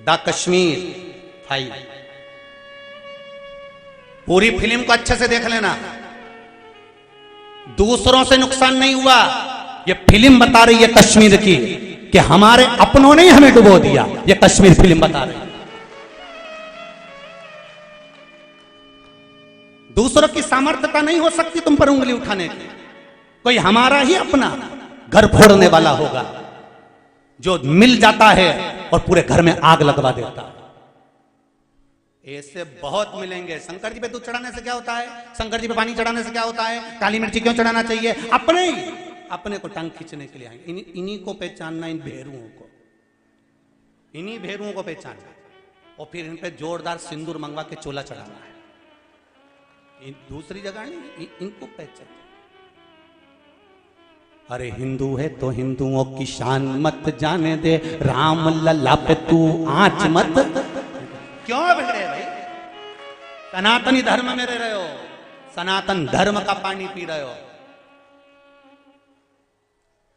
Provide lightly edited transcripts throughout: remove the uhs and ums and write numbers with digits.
The Kashmir file. पूरी film को अच्छे से देख लेना, दूसरों से नुकसान नहीं हुआ। ये फिल्म बता रही है कश्मीर की कि हमारे अपनों ने हमें डुबो दिया। ये कश्मीर फिल्म बता रही है। दूसरों की सामर्थ्यता नहीं हो सकती तुम पर उंगली उठाने की। कोई हमारा ही अपना घर फोड़ने वाला होगा जो मिल जाता है और पूरे घर में आग लगवा देता है। ऐसे बहुत मिलेंगे। शंकर जी पे दूध चढ़ाने से क्या होता है? शंकर जी पे पानी चढ़ाने से क्या होता है? काली मिर्ची क्यों चढ़ाना चाहिए? अपने को टांग खींचने के लिए आएंगे। इन्हीं को पहचानना, इन भेरुओं को, इन्हीं भेरुओं को पहचानना और फिर इन पे जोरदार सिंदूर मंगवा के चोला चढ़ाना है। दूसरी जगह नहीं, इनको पहचान। अरे हिंदू है तो हिंदुओं की शान मत जाने दे, राम लल्ला पे तू आंच मत। क्यों बिगड़े भाई? सनातनी धर्म में रह रहे हो, सनातन धर्म का पानी पी रहे हो,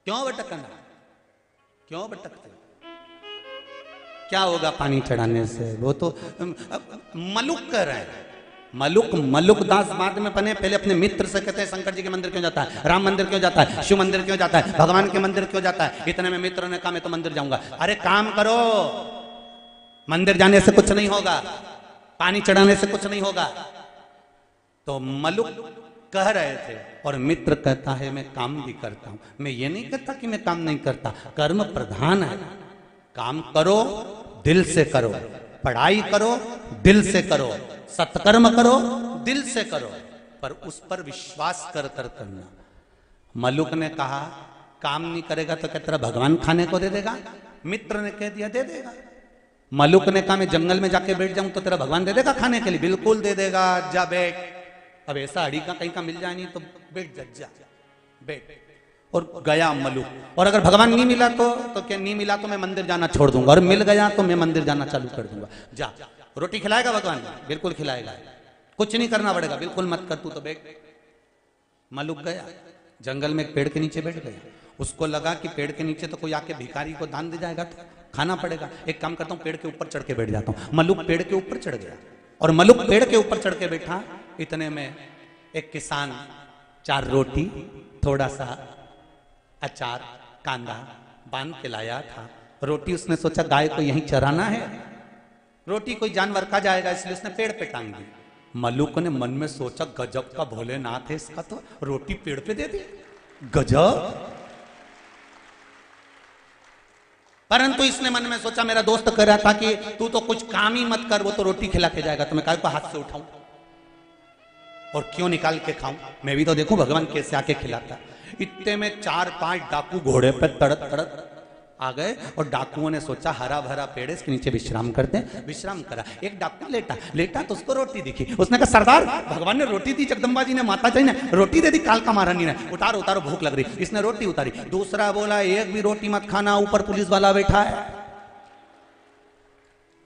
क्यों भटकना? क्यों भटकते? क्या होगा पानी चढ़ाने से? वो तो मलुक कर रहे हैं। मलुक दास बाद में बने। पहले अपने मित्र से कहते हैं शंकर जी के मंदिर क्यों जाता है, राम मंदिर क्यों जाता है, शिव मंदिर क्यों जाता है, भगवान के मंदिर क्यों जाता है? इतने में मित्र ने कहा मैं तो मंदिर जाऊंगा। अरे काम करो, मंदिर जाने से कुछ नहीं होगा, पानी चढ़ाने से कुछ नहीं होगा। तो मलुक कह रहे थे और मित्र कहता है मैं काम भी करता हूं। मैं ये नहीं कहता कि मैं काम नहीं करता, कर्म प्रधान है। काम करो, दिल से करो, पढ़ाई करो, दिल से करो, सत्कर्म करो, दिल से करो, पर उस पर विश्वास कर करना। मलुक ने कहा काम नहीं करेगा तो क्या तेरा भगवान खाने को दे देगा? मित्र ने कह दिया दे देगा। मलुक ने कहा मैं जंगल में जाके बैठ जाऊं तो तेरा भगवान दे देगा खाने के लिए? बिल्कुल दे देगा, जा बैठ। अब ऐसा अड़ी का कहीं का मिल जाए नहीं तो बैठ जा बैठ। और गया मलुक। और अगर भगवान नहीं मिला तो क्या नहीं मिला तो मैं मंदिर जाना छोड़ दूंगा, और मिल गया तो मैं मंदिर जाना चालू कर दूंगा। जा। रोटी खिलाएगा भगवान? बिल्कुल खिलाएगा। कुछ नहीं करना पड़ेगा, बिल्कुल मत कर, तू तो बैठ। मलुक गया जंगल में, एक पेड़ के नीचे बैठ गया। उसको लगा कि पेड़ के नीचे तो कोई आके भिखारी को दान दे जाएगा तो खाना पड़ेगा। एक काम करता हूं, पेड़ के ऊपर चढ़ के बैठ जाता हूं। मलुक पेड़ के ऊपर चढ़ गया और मलुक पेड़ के ऊपर चढ़ के बैठा। इतने में एक किसान 4 रोटी, थोड़ा सा अचार, कांदा बांध के लाया था। रोटी उसने सोचा गाय को यहीं चराना है, रोटी कोई जानवर खा जाएगा, इसलिए उसने पेड़ पे टांग दी। मलुक ने मन में सोचा गजब का भोलेनाथ है इसका, तो रोटी पेड़ पे दे दी, गजब। परंतु इसने मन में सोचा मेरा दोस्त कह रहा था कि तू तो कुछ काम ही मत कर, वो तो रोटी खिला के जाएगा, तो मैं को हाथ से उठाऊं और क्यों निकाल के खाऊं? मैं भी तो देखूं भगवान कैसे आके खिलाता। इतने में 4-5 डाकू घोड़े पर तड़क तड़क आ गए और डाकुओं ने सोचा हरा भरा पेड़ है, इसके नीचे विश्राम करते हैं। विश्राम करा। एक डाकू लेटा तो उसको रोटी दिखी। उसने कहा सरदार भगवान ने रोटी दी, जगदम्बा जी ने, माता जी ने रोटी दे दी, कालका महारानी ने, उतारो भूख लग रही। इसने रोटी उतारी। दूसरा बोला एक भी रोटी मत खाना, ऊपर पुलिस वाला बैठा है,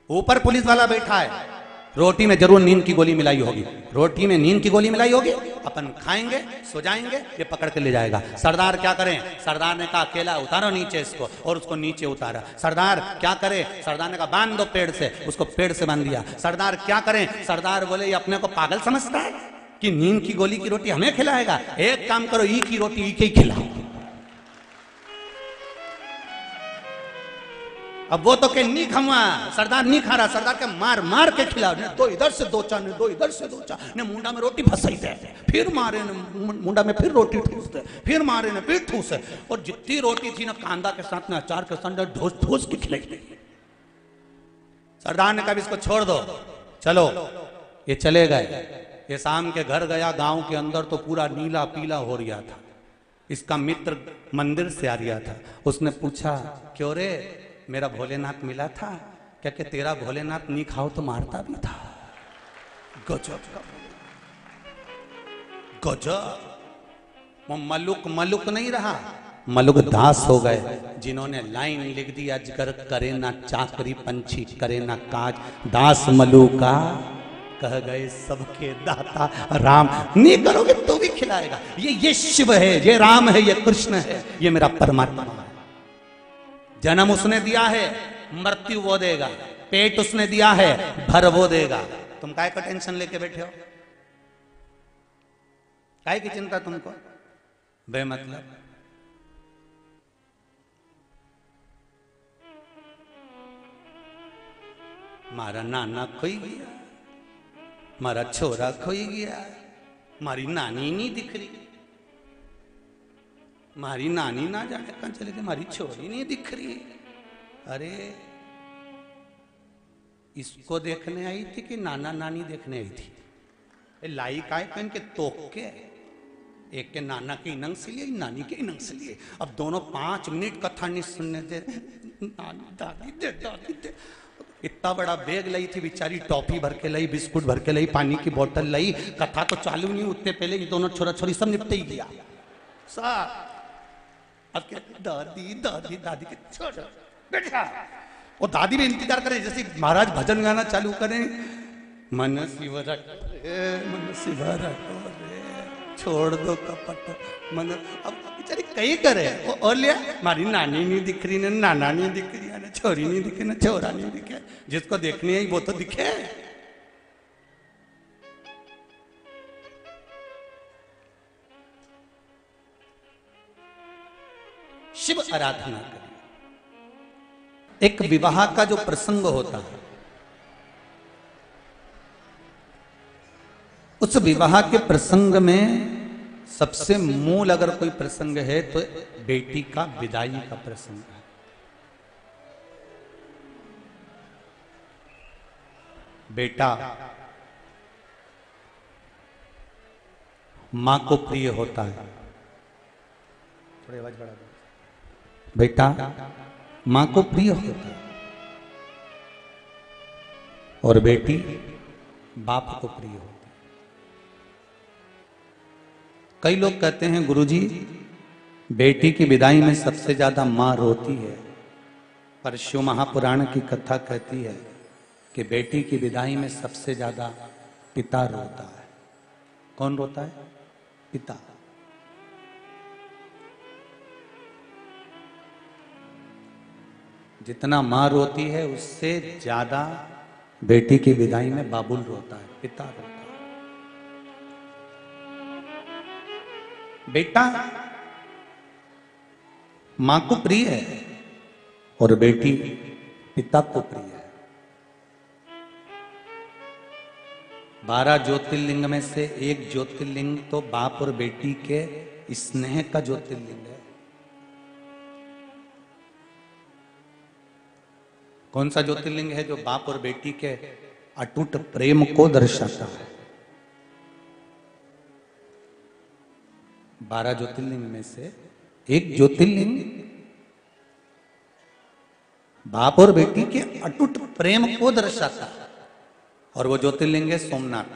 ऊपर पुलिस वाला बैठा है, रोटी में जरूर नींद की गोली मिलाई होगी, रोटी में नींद की गोली मिलाई होगी, अपन खाएंगे सो जाएंगे, ये पकड़ के ले जाएगा। सरदार क्या करें? सरदार ने कहा अकेला उतारो नीचे इसको, और उसको नीचे उतारा। सरदार क्या करे? सरदार ने कहा बांध दो पेड़ से, उसको पेड़ से बांध दिया। सरदार क्या करें? सरदार बोले ये अपने को पागल समझता है कि नींद की गोली की रोटी हमें खिलाएगा? एक काम करो, ई की रोटी ई के ही खिलाओ। अब वो तो के नहीं खवा, सरदार नहीं खा रहा, सरदार के मार मार के खिलाओ, ने दो इधर से दो चा, ने दो इधर से दो चा, ने मुंडा में रोटी फंसाई दे, फिर मारे ने मुंडा में फिर रोटी ठूस दे, फिर मारे ने फिर ठूस है, और जितनी रोटी थी ना कांदा के साथ में अचार के साथ ठोस ठोस के खिलाई। सरदार ने कहा इसको छोड़ दो, चलो। ये चले गए। ये शाम के घर गया, गांव के अंदर तो पूरा नीला पीला हो रहा था। इसका मित्र मंदिर से आ रहा था। उसने पूछा क्यों रे, मेरा भोलेनाथ मिला था क्या? कि तेरा भोलेनाथ नहीं खाओ तो मारता भी था। गजब का गजब। वो मलुक नहीं रहा, मलुक दास हो गए, जिन्होंने लाइन लिख दी अजगर करे ना चाकरी, पंछी करे ना काज, दास मलुका कह गए सबके दाता राम। नहीं करोगे तो भी खिलाएगा। ये शिव है, ये राम है, ये कृष्ण है, ये मेरा परमात्मा है। जन्म उसने दिया है, मृत्यु वो देगा। पेट उसने दिया है, भर वो देगा। तुम काय का टेंशन लेके बैठे हो? काय की चिंता तुमको बेमतलब? मारा नाना खोई गया, मारा छोरा खोई गया, मारी नानी नहीं दिख रही, मारी नानी ना जाने कहां चले गई, मारी छोरी नहीं दिख रही। अरे इसको देखने आई थी कि नाना नानी देखने आई थी? लाई काय पहन के तोक के, एक के नाना के इनंग से लिए, नानी के इनंग से लिए। अब दोनों 5 मिनट कथा नहीं सुनने दे, नानी दादी दे, दादी दे। इतना बड़ा बैग लाई थी बेचारी, टॉफी भर के लाई, बिस्कुट भर के लाई, पानी की बोतल लाई। कथा तो चालू नहीं, उतने पहले ये दोनों छोरा छोरी सब निपटे ही गया सब। अब क्या दादी दादी दादी के छोड़ बैठा, और दादी भी इंतजार करे जैसे महाराज भजन गाना चालू करें, मन शिव रख मन शिव रख, छोड़ दो कपट मन। अब बेचारी कहीं करे और लिया, मारी नानी नहीं दिख रही, ना नाना नहीं दिख रही, ना छोरी नहीं दिखे, ना छोरा नहीं दिखे। जिसको देखनी है वो तो दिखे। शिव आराधना करें। एक विवाह का जो प्रसंग होता है, उस विवाह के प्रसंग में सबसे मूल अगर कोई प्रसंग है तो बेटी का विदाई का प्रसंग है। बेटा मां को प्रिय होता है। थोड़ी आवाज बढ़ा दो। बेटा मां को प्रिय होता है और बेटी बाप को प्रिय होती है। कई लोग कहते हैं गुरुजी बेटी की विदाई में सबसे ज्यादा मां रोती है, पर शिव महापुराण की कथा कहती है कि बेटी की विदाई में सबसे ज्यादा पिता रोता है। कौन रोता है? पिता। जितना मां रोती है उससे ज्यादा बेटी की विदाई में बाबुल रोता है, पिता रोता है। बेटा मां को प्रिय है और बेटी पिता को प्रिय है। 12 ज्योतिर्लिंग में से एक ज्योतिर्लिंग तो बाप और बेटी के स्नेह का ज्योतिर्लिंग है। कौन सा ज्योतिर्लिंग है जो बाप और बेटी के अटूट प्रेम को दर्शाता है? 12 ज्योतिर्लिंग में से एक ज्योतिर्लिंग बाप और बेटी के अटूट प्रेम को दर्शाता है, और वो ज्योतिर्लिंग है सोमनाथ।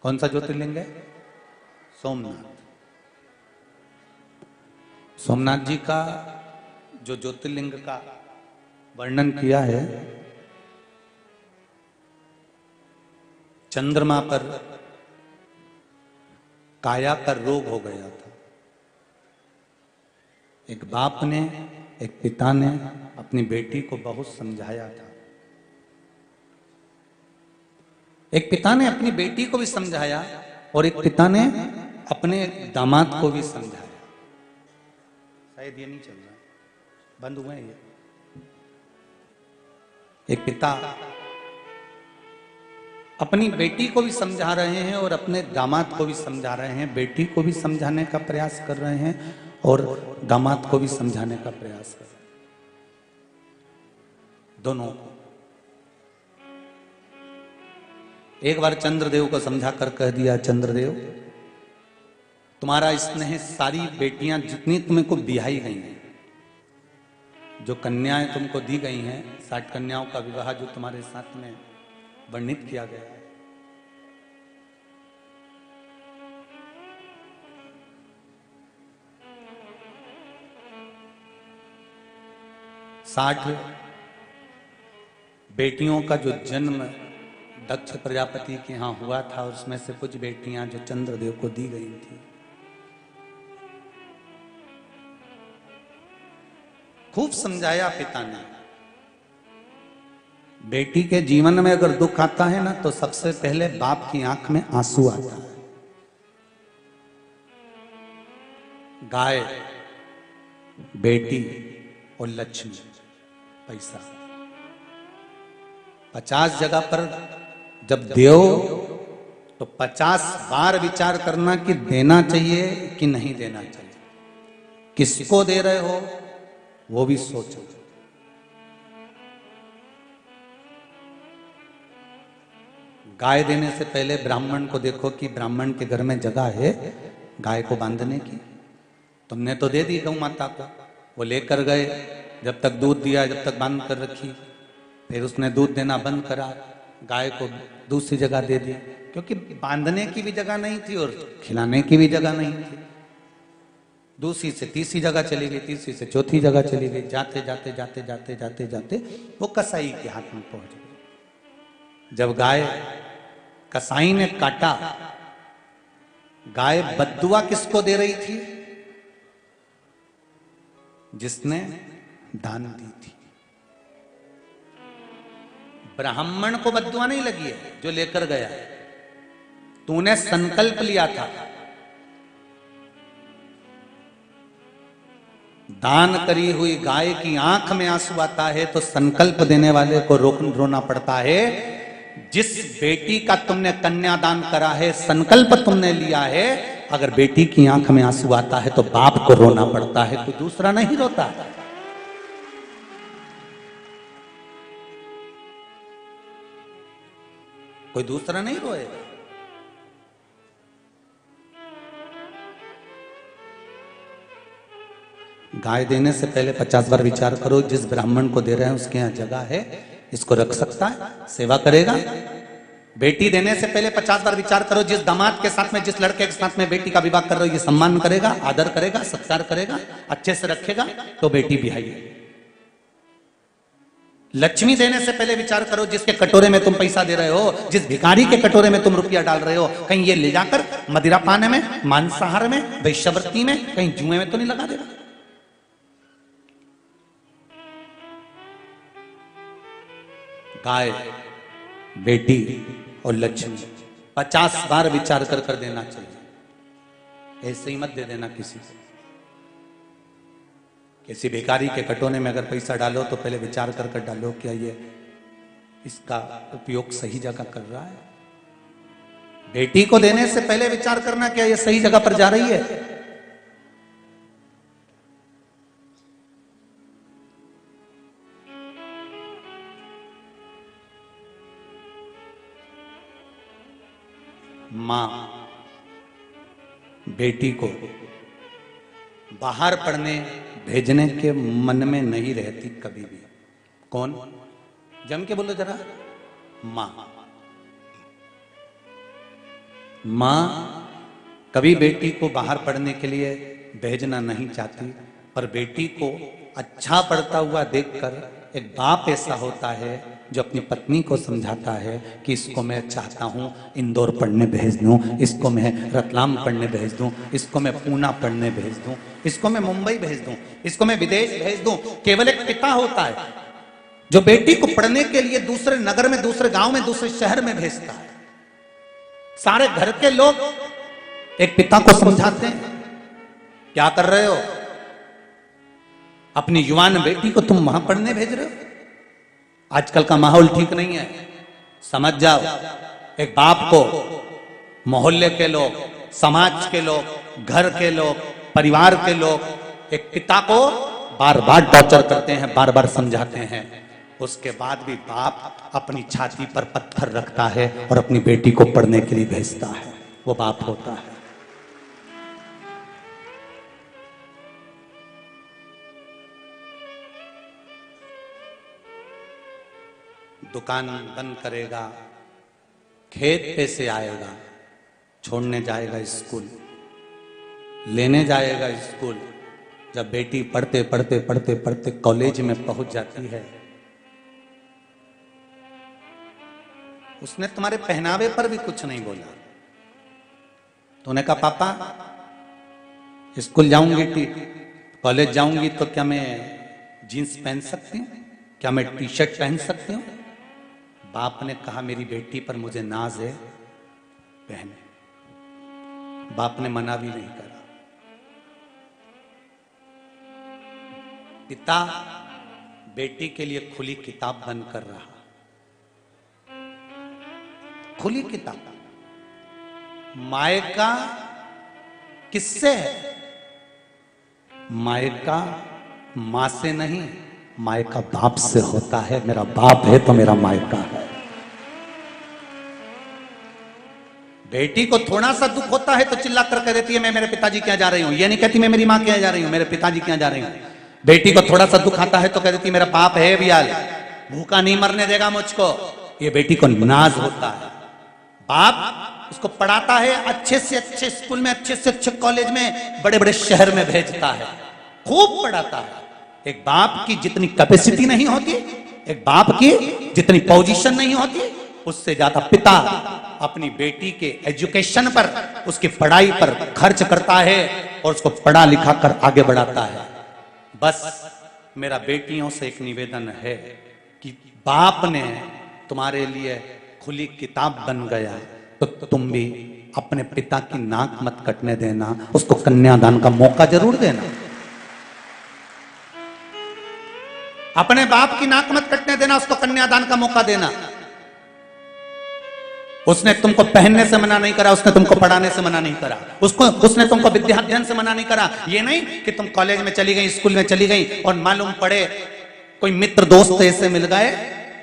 कौन सा ज्योतिर्लिंग है? सोमनाथ। सोमनाथ जी का जो ज्योतिर्लिंग का वर्णन किया है, चंद्रमा पर काया का रोग हो गया था। एक बाप ने, एक पिता ने अपनी बेटी को बहुत समझाया था। एक पिता ने अपनी बेटी को भी समझाया और एक पिता ने अपने दामाद को भी समझाया। शायद ये नहीं चल रहा, बंद हुए ये। एक पिता अपनी बेटी को भी समझा रहे हैं और अपने दामाद को भी समझा रहे हैं। बेटी को भी समझाने का प्रयास कर रहे हैं और दामाद को भी समझाने का प्रयास कर रहे हैं, दोनों को। एक बार चंद्रदेव को समझा कर कह दिया, चंद्रदेव तुम्हारा स्नेह सारी बेटियां जितनी तुम्हें को बिहाई गई हैं, जो कन्याएं तुमको दी गई हैं, 60 कन्याओं का विवाह जो तुम्हारे साथ में वर्णित किया गया है, साठ बेटियों का जो जन्म दक्ष प्रजापति के यहां हुआ था, उसमें से कुछ बेटियां जो चंद्रदेव को दी गई थी। खूब समझाया पिता ने, बेटी के जीवन में अगर दुख आता है ना तो सबसे पहले बाप की आंख में आंसू आता है। गाय, बेटी और लक्ष्मी, पैसा, 50 जगह पर जब दो तो 50 बार विचार करना कि देना चाहिए कि नहीं देना चाहिए, किसको दे रहे हो वो भी सोचो। गाय देने से पहले ब्राह्मण को देखो कि ब्राह्मण के घर में जगह है गाय को बांधने की। तुमने तो दे दी गौ माता को, वो लेकर गए, जब तक दूध दिया जब तक बांध कर रखी, फिर उसने दूध देना बंद करा, गाय को दूसरी जगह दे दी, क्योंकि बांधने की भी जगह नहीं थी और खिलाने की भी जगह नहीं थी। दूसरी से तीसरी जगह चली गई, तीसरी से चौथी जगह चली गई, जाते जाते जाते जाते जाते जाते वो कसाई के हाथ में पहुंच गई। जब गाय कसाई ने काटा, गाय बद्दुआ किसको दे रही थी? जिसने दान दी थी। ब्राह्मण को बद्दुआ नहीं लगी है जो लेकर गया, तूने संकल्प लिया था। दान करी हुई गाय की आंख में आंसू आता है तो संकल्प देने वाले को रोना पड़ता है। जिस बेटी का तुमने कन्यादान करा है, संकल्प तुमने लिया है, अगर बेटी की आंख में आंसू आता है तो बाप को रोना पड़ता है, कोई दूसरा नहीं रोता। कोई दूसरा नहीं रोएगा। गाय देने से पहले 50 बार विचार करो, जिस ब्राह्मण को दे रहे हैं उसके यहां जगह है, इसको रख सकता है, सेवा करेगा। बेटी देने से पहले 50 बार विचार करो, जिस दामाद के साथ में, जिस लड़के के साथ में बेटी का विवाह कर रहे हो, ये सम्मान करेगा, आदर करेगा, सत्कार करेगा, अच्छे से रखेगा, तो बेटी भी आई। लक्ष्मी देने से पहले विचार करो, जिसके कटोरे में तुम पैसा दे रहे हो, जिस भिखारी के कटोरे में तुम रुपया डाल रहे हो, कहीं ये ले जाकर मदिरा पाने में, मांसाहार में, वैश्यवृत्ति में, कहीं जुए में तो नहीं लगा देगा। गाय, बेटी और लक्ष्मी 50 बार विचार कर देना चाहिए। ऐसे ही मत दे देना किसी से। किसी भिखारी के कटोरे में अगर पैसा डालो तो पहले विचार कर डालो, क्या ये इसका उपयोग सही जगह कर रहा है। बेटी को देने से पहले विचार करना, क्या ये सही जगह पर जा रही है। मां बेटी को बाहर पढ़ने भेजने के मन में नहीं रहती कभी भी। कौन? जम के बोलो जरा। मां। मां कभी बेटी को बाहर पढ़ने के लिए भेजना नहीं चाहती, पर बेटी को अच्छा पढ़ता हुआ देखकर एक बाप ऐसा होता है जो अपनी पत्नी को समझाता है कि इसको मैं चाहता हूं इंदौर पढ़ने भेज दूं, इसको मैं रतलाम पढ़ने भेज दूं, इसको मैं पूना पढ़ने भेज दूं, इसको मैं मुंबई भेज दूं, इसको मैं विदेश भेज दूं। केवल एक पिता होता है जो बेटी को पढ़ने के लिए दूसरे नगर में, दूसरे गांव में, दूसरे शहर में भेजता है। सारे घर के लोग एक पिता को समझाते हैं, क्या कर रहे हो, अपनी युवान बेटी को तुम वहां पढ़ने भेज रहे हो। आजकल का माहौल ठीक नहीं है, समझ जाओ। एक बाप को मोहल्ले के लोग, समाज के लोग, घर के लोग, परिवार के लोग एक पिता को बार बार टॉर्चर करते हैं, बार बार समझाते हैं, उसके बाद भी बाप अपनी छाती पर पत्थर रखता है और अपनी बेटी को पढ़ने के लिए भेजता है। वो बाप होता है। दुकान बंद करेगा, खेत पे से आएगा, छोड़ने जाएगा स्कूल, लेने जाएगा स्कूल। जब बेटी पढ़ते पढ़ते पढ़ते पढ़ते कॉलेज में पहुंच जाती है, उसने तुम्हारे पहनावे पर भी कुछ नहीं बोला। तूने कहा पापा स्कूल जाऊंगी, कॉलेज जाऊंगी, तो क्या मैं जीन्स पहन सकती हूँ, क्या मैं टी शर्ट पहन सकती हूँ? बाप ने कहा मेरी बेटी पर मुझे नाज है, बहन। बाप ने मना भी नहीं करा। पिता बेटी के लिए खुली किताब बंद कर रहा, खुली किताब। मायका किससे है? मायका मां से नहीं, मायका बाप से होता है। मेरा बाप है तो मेरा मायका है। बेटी को थोड़ा सा दुख होता है तो चिल्ला कर कह देती है मैं मेरे पिताजी क्या जा रही हूं। ये नहीं कहती मैं मेरी मां क्या जा रही हूं, मेरे पिताजी क्या जा रही हूं। बेटी को थोड़ा सा दुख आता है तो कह देती मेरा बाप है बियाल, भूखा नहीं मरने देगा मुझको। ये बेटी को नाज होता है। बाप उसको पढ़ाता है, अच्छे से अच्छे स्कूल में, अच्छे से अच्छे कॉलेज में, बड़े बड़े शहर में भेजता है, खूब पढ़ाता है। एक बाप की जितनी कैपेसिटी नहीं होती, एक बाप की जितनी पोजीशन नहीं होती, उससे ज्यादा पिता अपनी बेटी के एजुकेशन पर, उसकी पढ़ाई पर खर्च करता है और उसको पढ़ा लिखा कर आगे बढ़ाता है। बस मेरा बेटियों से एक निवेदन है कि बाप ने तुम्हारे लिए खुली किताब बन गया तो तुम भी अपने पिता की नाक मत कटने देना, उसको कन्यादान का मौका जरूर देना। अपने बाप की नाक मत कटने देना, उसको कन्यादान का मौका देना। उसने तुमको पहनने से मना नहीं करा, उसने तुमको पढ़ाने से मना नहीं करा, उसने तुमको विद्याध्ययन से मना नहीं करा। ये नहीं कि तुम कॉलेज में चली गई, स्कूल में चली गई और मालूम पड़े कोई मित्र दोस्त ऐसे मिल गए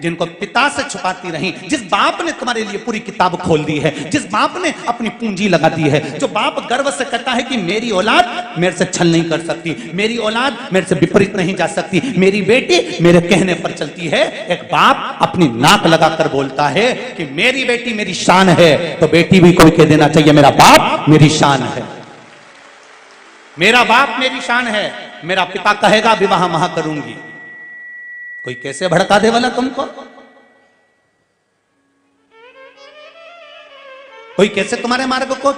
जिनको पिता से छुपाती रही। जिस बाप ने तुम्हारे लिए पूरी किताब खोल दी है, जिस बाप ने अपनी पूंजी लगा दी है, जो बाप गर्व से कहता है कि मेरी औलाद मेरे से छल नहीं कर सकती, मेरी औलाद मेरे से विपरीत नहीं जा सकती, मेरी बेटी मेरे कहने पर चलती है। एक बाप अपनी नाक लगाकर बोलता है कि मेरी बेटी मेरी शान है, तो बेटी भी कोई कह देना चाहिए मेरा बाप मेरी शान है, मेरा बाप मेरी शान है। मेरा पिता कहेगा विवाह वहां करूंगी। कोई कैसे भड़का दे वाला तुमको, कोई कैसे तुम्हारे मार्ग को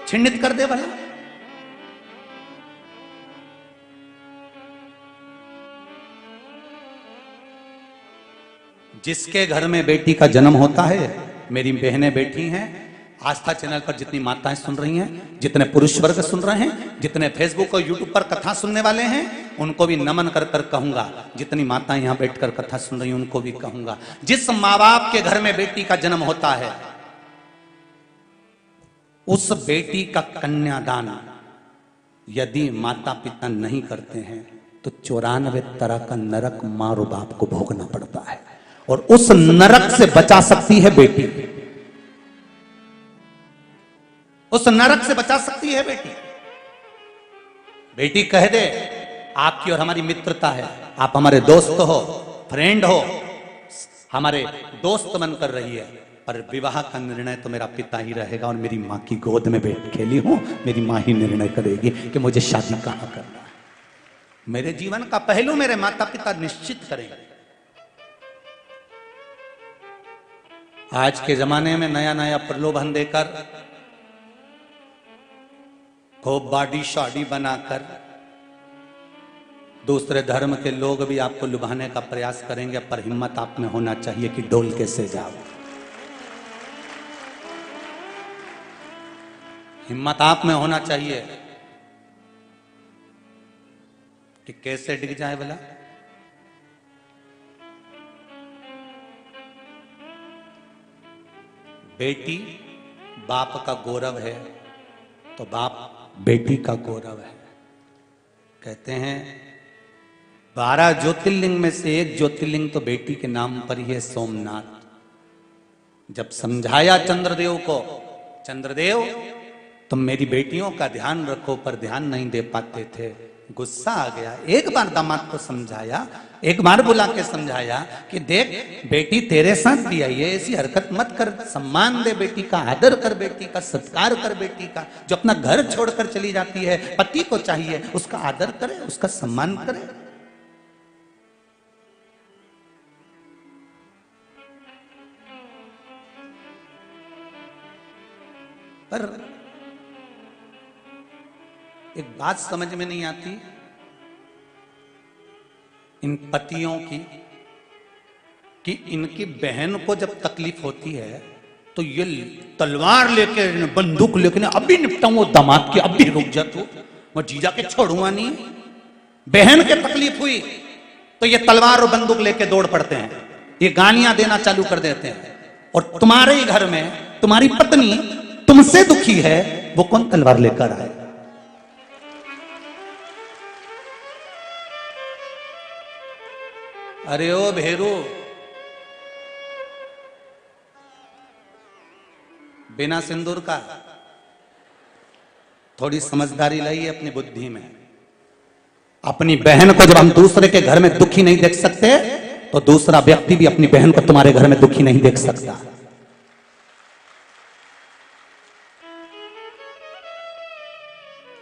छिन्नित कर दे वाला। जिसके घर में बेटी का जन्म होता है, मेरी बहनें बैठी हैं, आस्था चैनल पर जितनी माताएं सुन रही हैं, जितने पुरुष वर्ग सुन रहे हैं, जितने फेसबुक और यूट्यूब पर कथा सुनने वाले हैं, उनको भी नमन कर कर कहूंगा। जितनी माताएं यहां बैठकर कथा सुन रही हैं उनको भी कहूंगा, जिस माँ बाप के घर में बेटी का जन्म होता है, उस बेटी का कन्यादान यदि माता पिता नहीं करते हैं तो 94 तरह का नरक माँ और बाप को भोगना पड़ता है। और उस नरक से बचा सकती है बेटी, उस नरक से बचा सकती है बेटी। बेटी कह दे आपकी और हमारी मित्रता है, आप हमारे दोस्त हो, फ्रेंड हो, हमारे दोस्त बनकर रही है, पर विवाह का निर्णय तो मेरा पिता ही रहेगा और मेरी माँ की गोद में बैठ खेली हूं, मेरी माँ ही निर्णय करेगी कि मुझे शादी कहां करना है। मेरे जीवन का पहलू मेरे माता पिता निश्चित करेंगे। आज के जमाने में नया नया प्रलोभन देकर, खूब बॉडी शॉडी बनाकर दूसरे धर्म के लोग भी आपको लुभाने का प्रयास करेंगे, पर हिम्मत आप में होना चाहिए कि डोल कैसे जाओ। हिम्मत आप में होना चाहिए कि कैसे डिग जाए बोला। बेटी बाप का गौरव है तो बाप बेटी का गौरव है। कहते हैं 12 ज्योतिर्लिंग में से एक ज्योतिर्लिंग तो बेटी के नाम पर ही है, सोमनाथ। जब समझाया चंद्रदेव को, चंद्रदेव तुम मेरी बेटियों का ध्यान रखो, पर ध्यान नहीं दे पाते थे, गुस्सा आ गया। एक बार दामाद को समझाया, एक बार बुला के समझाया कि देख बेटी तेरे साथ भी आई है, ऐसी हरकत मत कर, सम्मान दे बेटी का, आदर कर बेटी का, सत्कार कर बेटी का। जो अपना घर छोड़कर चली जाती है, पति को चाहिए उसका आदर करे, उसका सम्मान करे। पर एक बात समझ में नहीं आती इन पतियों की कि इनकी बहन को जब तकलीफ होती है तो ये तलवार लेके बंदूक लेके अभी निपटाऊं वो दामाद की, अभी रुक जा तू, मैं जीजा के छोड़ूंगा नहीं। बहन के तकलीफ हुई तो ये तलवार और बंदूक लेके दौड़ पड़ते हैं, ये गालियां देना चालू कर देते हैं। और तुम्हारे ही घर में तुम्हारी पत्नी तुमसे दुखी है, वो कौन तलवार लेकर आए? अरे ओ भेरू, बिना सिंदूर का थोड़ी समझदारी लाइए अपनी बुद्धि में। अपनी बहन को जब हम दूसरे के घर में दुखी नहीं देख सकते तो दूसरा व्यक्ति भी अपनी बहन को तुम्हारे घर में दुखी नहीं देख सकता।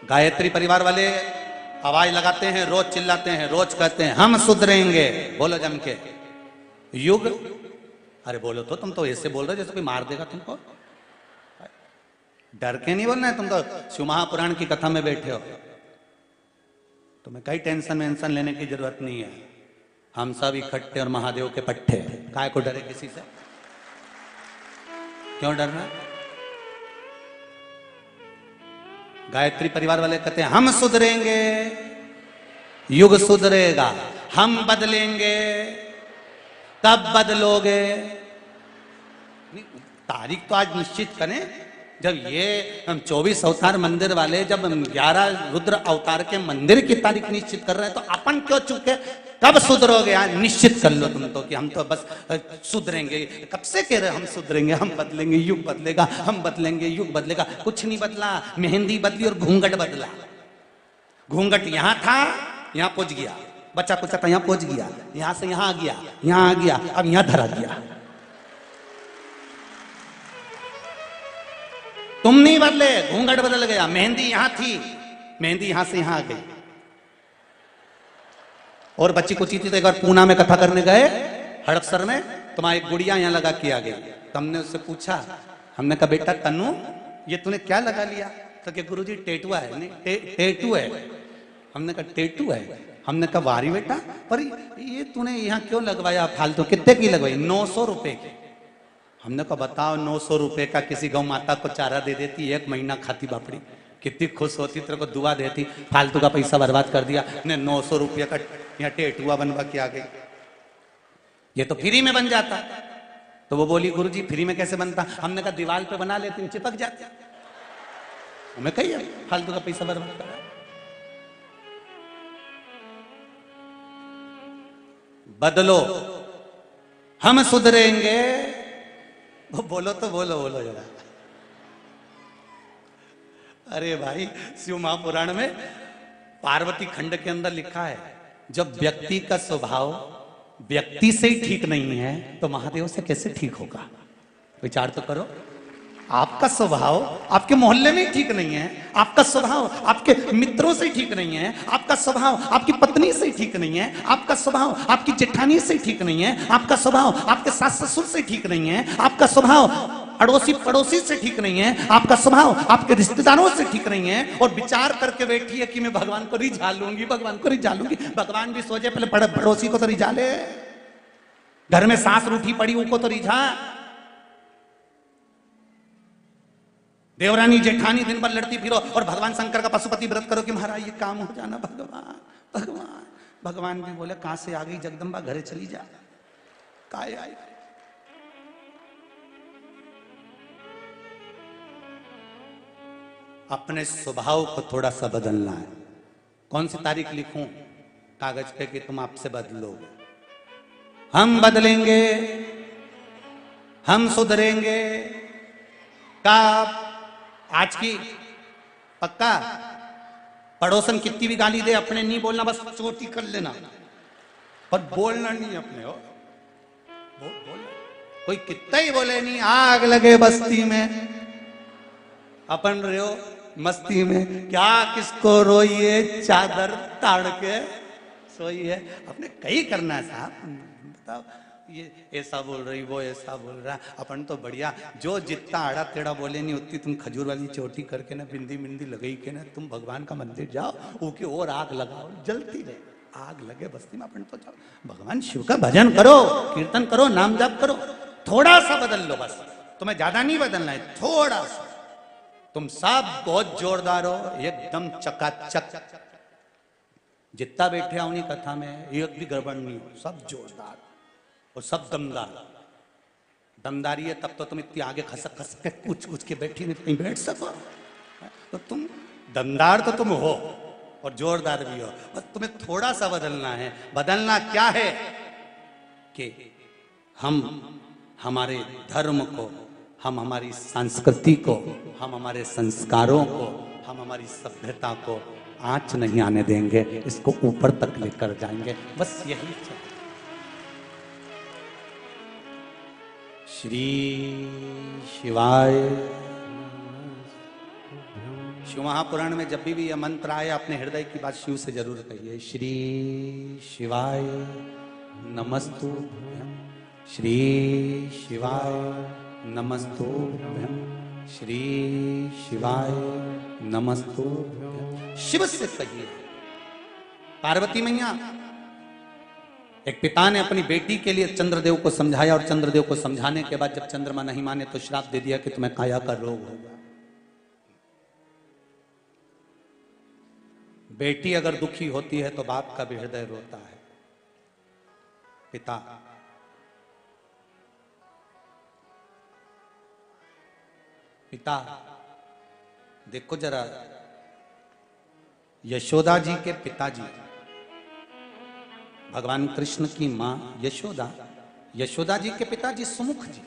गायत्री परिवार वाले आवाज लगाते हैं, रोज चिल्लाते हैं, रोज कहते हैं हम सुधरेंगे, बोलो जम के। युग, अरे बोलो तो, तुम तो ऐसे बोल रहे हो जैसे कोई मार देगा तुमको। डर के नहीं बोलना है, तुम तो शिव महापुराण की कथा में बैठे हो, तुम्हें कई टेंशन वेंशन लेने की जरूरत नहीं है। हम सब इकट्ठे और महादेव के पट्टे, काय को डरे किसी से? क्यों डरना? गायत्री परिवार वाले कहते हैं हम सुधरेंगे, युग सुधरेगा, हम बदलेंगे। कब बदलोगे? तारीख तो आज निश्चित करें, जब ये हम 24 अवतार मंदिर वाले जब 11 रुद्र अवतार के मंदिर की तारीख निश्चित कर रहे हैं तो अपन क्यों चुके? कब सुधरोगे? आज निश्चित कर लो तुम तो कि हम तो बस सुधरेंगे। कब से कह रहे हम सुधरेंगे, हम बदलेंगे, युग बदलेगा, हम बदलेंगे, युग बदलेगा। कुछ नहीं बदला, मेहंदी बदली और घूंघट बदला। घूंघट यहां था, यहां पहुंच गया, बच्चा कुछ था, यहां पहुंच गया, यहां से यहां आ गया, यहां आ गया, अब यहां धरा गया। तुम नहीं बदले, घूंघट बदल गया। मेहंदी यहां थी, मेहंदी यहां से यहां आ गई। और बच्ची कुची थी तो एक बार पूना में कथा करने गए हड़पसर में, तुम्हारी एक गुड़िया यहां लगा के आ गई। तो हमने उससे पूछा, हमने कहा बेटा तनु ये तूने क्या लगा लिया? तो क्या गुरुजी टेटुआ है? नहीं टेटू है। हमने कहा टेटू है? हमने कहा वारी बेटा, पर ये तूने यहाँ क्यों लगवाया फालतू? कितने की लगवाई? 900 रुपए की। हमने कहा बताओ 900 रुपए का किसी गौ माता को चारा दे देती, 1 महीना खाती बापड़ी, कितनी खुश होती, तेरे को दुआ देती। फालतू का पैसा बर्बाद कर दिया ने, 900 रुपये का यहाँ टेटुआ बनवा के आ गई। ये तो फ्री में बन जाता। तो वो बोली गुरुजी फ्री में कैसे बनता? हमने कहा दीवार पे बना लेते, चिपक जाते। हमें कही फालतू का पैसा बर्बाद करा। बदलो, हम सुधरेंगे। वो बोलो तो बोलो, बोलो जरा। अरे भाई शिव महापुराण में पार्वती खंड के अंदर लिखा है जब व्यक्ति का स्वभाव व्यक्ति से ही ठीक नहीं है तो महादेव से कैसे ठीक होगा? विचार तो करो। आपका स्वभाव आपके मोहल्ले में ही ठीक नहीं है, आपका स्वभाव आपके मित्रों से ठीक नहीं है, आपका स्वभाव आपकी पत्नी से ठीक नहीं है, आपका स्वभाव आपकी जेठानी से ठीक नहीं है, आपका स्वभाव आपके सास ससुर से ठीक नहीं है, आपका स्वभाव अड़ोसी पड़ोसी से ठीक नहीं है, आपका स्वभाव आपके रिश्तेदारों से ठीक नहीं है। और विचार करके बैठी है कि मैं भगवान को रिझा लूंगी, भगवान को रिझा लूंगी। भगवान भी सोचे पहले पड़ोसी को तो रिझा ले, घर में सास रूठी पड़ी उनको तो रिझा। देवरानी जेठानी दिन भर लड़ती फिरो और भगवान शंकर का पशुपति व्रत करो कि महाराज ये काम हो जाना। भगवान भगवान भगवान भी बोले कहां से आ गई जगदम्बा, घरे चली जा। काय आई? अपने स्वभाव को थोड़ा सा बदलना है। कौन सी तारीख लिखूं कागज पे कि तुम आपसे बदलोगे? हम बदलेंगे, हम सुधरेंगे। का आज की पक्का? पड़ोसन कितनी भी गाली दे अपने नहीं बोलना, बस चोटी कर लेना, पर बोलना नहीं अपने। हो बोलना, कोई कितना ही बोले नहीं, आग लगे बस्ती में, अपन रहे हो मस्ती में, क्या किसको रोइए चादर ताड़ के सोइए। अपने कई करना है साहब, बताओ ये ऐसा बोल रही, वो ऐसा बोल रहा। अपन तो बढ़िया, जो जितना आड़ा टेढ़ा बोले नहीं उतनी तुम खजूर वाली चोटी करके ना, बिंदी बिंदी लगाई के ना, तुम भगवान का मंदिर जाओ, ओके और आग लगाओ, जलती रहे। आग लगे बस्ती में, अपन तो जाओ भगवान शिव का भजन करो, कीर्तन करो, नाम जाप करो, थोड़ा सा बदल लो बस, तुम्हें ज्यादा नहीं बदलना है, थोड़ा सा। तुम सब बहुत जोरदार हो, एकदम चकाचक, जितना बैठे उन्हीं कथा में एक भी गड़बड़ नहीं हो, सब जोरदार और सब दमदार। दमदारी है तब तो तुम इतनी आगे खसक खसक के कुछ के बैठी नहीं बैठ सको, तो तुम दमदार तो तुम हो और जोरदार भी हो, बस तुम्हें थोड़ा सा बदलना है। बदलना क्या है कि हम हमारे धर्म को, हम हमारी संस्कृति को, हम हमारे संस्कारों को, हम हमारी सभ्यता को आंच नहीं आने देंगे, इसको ऊपर तक लेकर जाएंगे, बस यही है। श्री शिवाय। शिव महापुराण में जब भी यह मंत्र आए, अपने हृदय की बात शिव से जरूर कहिए। श्री शिवाय नमस्तुभ्यं, श्री शिवाय नमस्तुभ्यं, श्री शिवाय नमस्तुभ्यं। शिव से कहिए। पार्वती मैया, एक पिता ने अपनी बेटी के लिए चंद्रदेव को समझाया और चंद्रदेव को समझाने के बाद जब चंद्रमा नहीं माने तो श्राप दे दिया कि तुम्हें काया का रोग होगा। बेटी अगर दुखी होती है तो बाप का भी हृदय रोता है। पिता पिता देखो जरा, यशोदा जी के पिताजी, भगवान कृष्ण की मां यशोदा, यशोदा जी के पिताजी सुमुख जी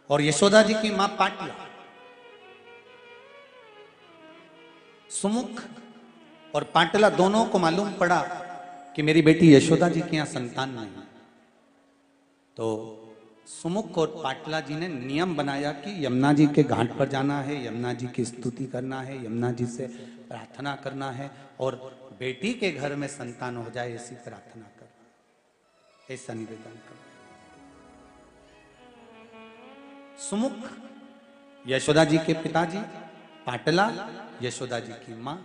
और यशोदा जी की मां पाटला। सुमुख और पाटला दोनों को मालूम पड़ा कि मेरी बेटी यशोदा जी के यहां संतान नहीं, तो सुमुख और पाटला जी ने नियम बनाया कि यमुना जी के घाट पर जाना है, यमुना जी की स्तुति करना है, यमुना जी से प्रार्थना करना है और बेटी के घर में संतान हो जाए ऐसी प्रार्थना करना, ऐसा निवेदन करना। सुमुख यशोदा जी के पिताजी, पाटला यशोदा जी की मां,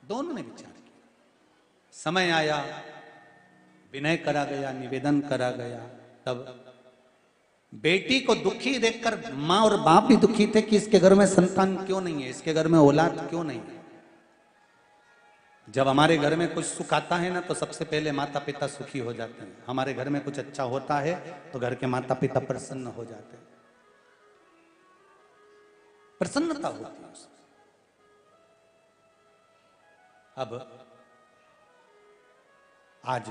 दोनों ने विचार किया। समय आया, विनय करा गया, निवेदन करा गया। तब बेटी को दुखी देखकर मां और बाप भी दुखी थे कि इसके घर में संतान क्यों नहीं है, इसके घर में औलाद क्यों नहीं है। जब हमारे घर में कुछ सुख आता है ना तो सबसे पहले माता पिता सुखी हो जाते हैं। हमारे घर में कुछ अच्छा होता है तो घर के माता पिता प्रसन्न हो जाते हैं, प्रसन्नता होती है। अब आज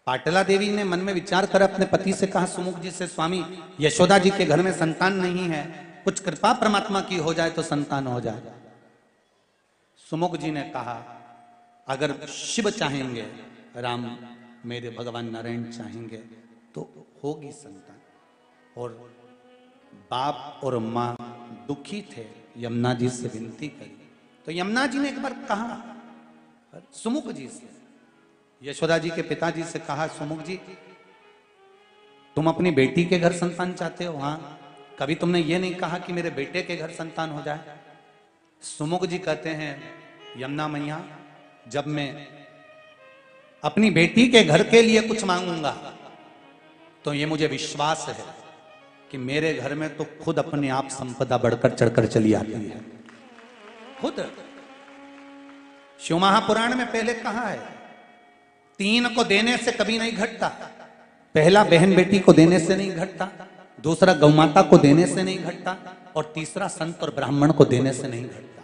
पाटला देवी ने मन में विचार कर अपने पति से कहा, सुमुख जी से, स्वामी यशोदा जी के घर में संतान नहीं है, कुछ कृपा परमात्मा की हो जाए तो संतान हो जाए। सुमुख जी ने कहा, अगर शिव चाहेंगे, राम मेरे भगवान नारायण चाहेंगे तो होगी संतान। और बाप और मां दुखी थे, यमुना जी से विनती करी तो यमुना जी ने एक बार कहा सुमुख जी से, यशोदा जी के पिताजी से कहा, सुमुख जी तुम अपनी बेटी के घर संतान चाहते हो? हाँ। कभी तुमने ये नहीं कहा कि मेरे बेटे के घर संतान हो जाए? सुमुख जी कहते हैं, यमुना मैया जब मैं अपनी बेटी के घर के लिए कुछ मांगूंगा तो ये मुझे विश्वास है कि मेरे घर में तो खुद अपने आप संपदा बढ़कर चढ़कर चली आती है। खुद शिव महापुराण में पहले कहा है, 3 को देने से कभी नहीं घटता। पहला बहन बेटी को देने से नहीं घटता, दूसरा गौमाता को देने से नहीं घटता और तीसरा संत और ब्राह्मण को देने से नहीं घटता।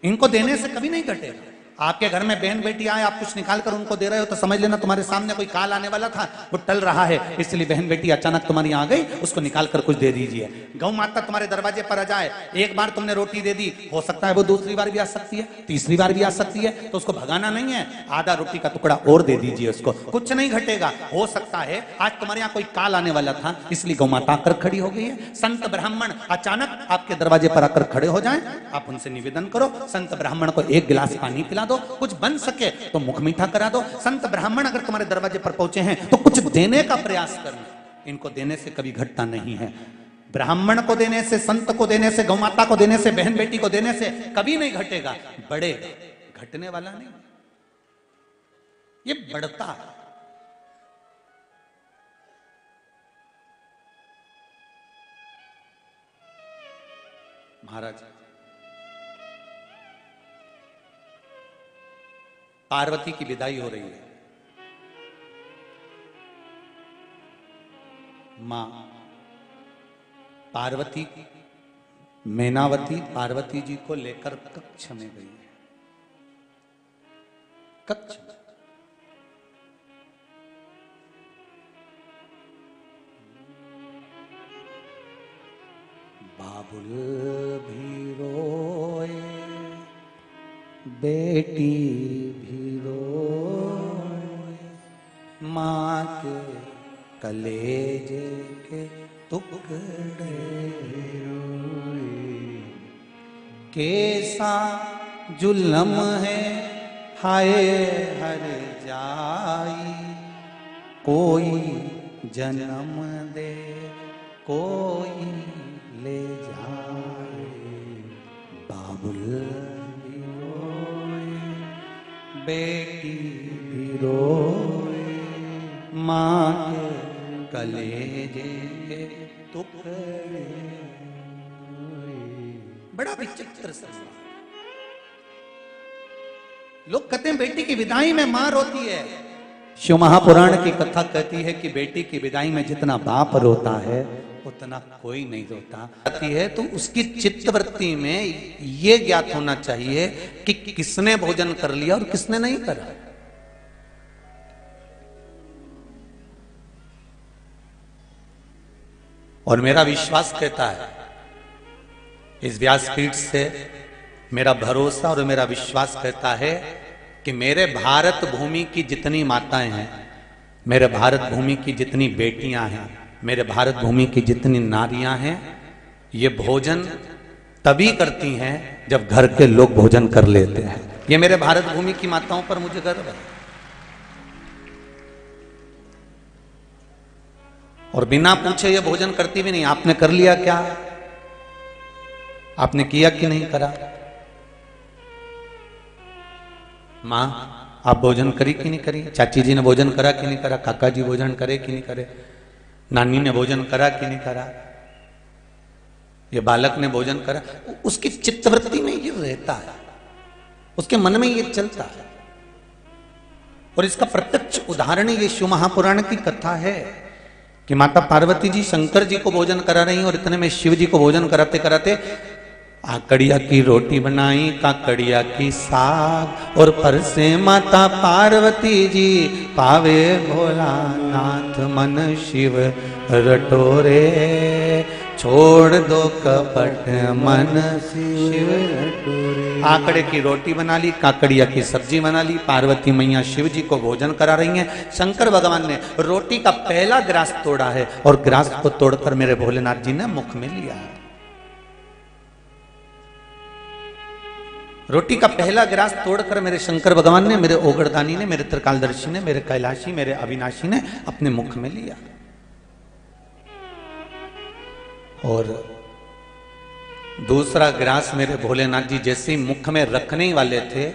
इनको देने से कभी नहीं घटेगा। आपके घर में बहन बेटी आए, आप कुछ निकाल कर उनको दे रहे हो तो समझ लेना तुम्हारे सामने कोई काल आने वाला था, वो टल रहा है, इसलिए बहन बेटी अचानक तुम्हारी आ गई, उसको निकाल कर कुछ दे दीजिए। गौ माता तुम्हारे दरवाजे पर आ जाए, एक बार तुमने रोटी दे दी, हो सकता है वो दूसरी बार भी आ सकती है, तीसरी बार भी आ सकती है, तो उसको भगाना नहीं है, आधा रोटी का टुकड़ा और दे दीजिए उसको, कुछ नहीं घटेगा। हो सकता है आज तुम्हारे यहाँ कोई काल आने वाला था, इसलिए गौ माता आकर खड़ी हो गई है। संत ब्राह्मण अचानक आपके दरवाजे पर आकर खड़े हो जाएं, आप उनसे निवेदन करो, संत ब्राह्मण को 1 गिलास पानी पिला दो, कुछ बन सके तो मुख मीठा करा दो। संत ब्राह्मण अगर तुम्हारे दरवाजे पर पहुंचे हैं तो कुछ देने का प्रयास करना। इनको देने से कभी घटता नहीं है। ब्राह्मण को देने से, संत को देने से, गौ माता को देने से, बहन बेटी को देने से कभी नहीं घटेगा, बढ़ेगा, घटने वाला नहीं। ये बढ़ता है। महाराज, पार्वती की विदाई हो रही है। मां पार्वती, मैनावती पार्वती जी को लेकर कक्ष में गई है। कक्ष में बाबुल भी रोए, बेटी भी रोए, माँ के कलेजे के टुकड़े रोए, कैसा जुल्म है हाय हर जाई, कोई जन्म दे कोई ले जाए, बाबुल भी रोए, बेटी भी रोए, माँ के कलेजे के टुकड़े। बड़ा विचित्र संसार। लोग कहते हैं बेटी की विदाई में मां रोती है। शिव महापुराण की कथा कहती है कि बेटी की विदाई में जितना बाप रोता है उतना कोई नहीं रोता। आती है तो उसकी चित्तवृत्ति में ये ज्ञात होना चाहिए कि किसने भोजन कर लिया और किसने नहीं करा। और मेरा विश्वास कहता है, इस व्यासपीठ से मेरा भरोसा और मेरा विश्वास कहता है कि मेरे भारत भूमि की जितनी माताएं हैं, मेरे भारत भूमि की जितनी बेटियां हैं, मेरे भारत भूमि की जितनी नारियां हैं, ये भोजन तभी करती हैं जब घर के लोग भोजन कर लेते हैं। ये मेरे भारत भूमि की माताओं पर मुझे गर्व है। और बिना पूछे ये भोजन करती भी नहीं। आपने कर लिया क्या? आपने किया कि नहीं करा? मां, आप भोजन करी कि नहीं करी? चाची जी ने भोजन करा कि नहीं करा? काका जी भोजन करे कि नहीं करे? नानी ने भोजन करा कि नहीं करा? ये बालक ने भोजन करा? उसकी चित्तवृत्ति में ये रहता है, उसके मन में ये चलता है। और इसका प्रत्यक्ष उदाहरण ये शिव महापुराण की कथा है कि माता पार्वती जी शंकर जी को भोजन करा रही और इतने में शिव जी को भोजन कराते कराते आकड़िया की रोटी बनाई, काकड़िया की साग, और पर से माता पार्वती जी पावे भोलानाथ मन शिव रटोरे, छोड़ दो कपट मन शिव रटोरे। आकड़े की रोटी बना ली, काकड़िया की सब्जी बना ली, पार्वती मैया शिव जी को भोजन करा रही हैं। शंकर भगवान ने रोटी का पहला ग्रास तोड़ा है और ग्रास को तोड़कर मेरे भोलेनाथ जी ने मुख में लिया है। रोटी का पहला ग्रास तोड़कर मेरे शंकर भगवान ने, मेरे ओगड़दानी ने, मेरे त्रिकालदर्शी ने, मेरे कैलाशी, मेरे अविनाशी ने अपने मुख में लिया। और दूसरा ग्रास मेरे भोलेनाथ जी जैसे ही मुख में रखने ही वाले थे,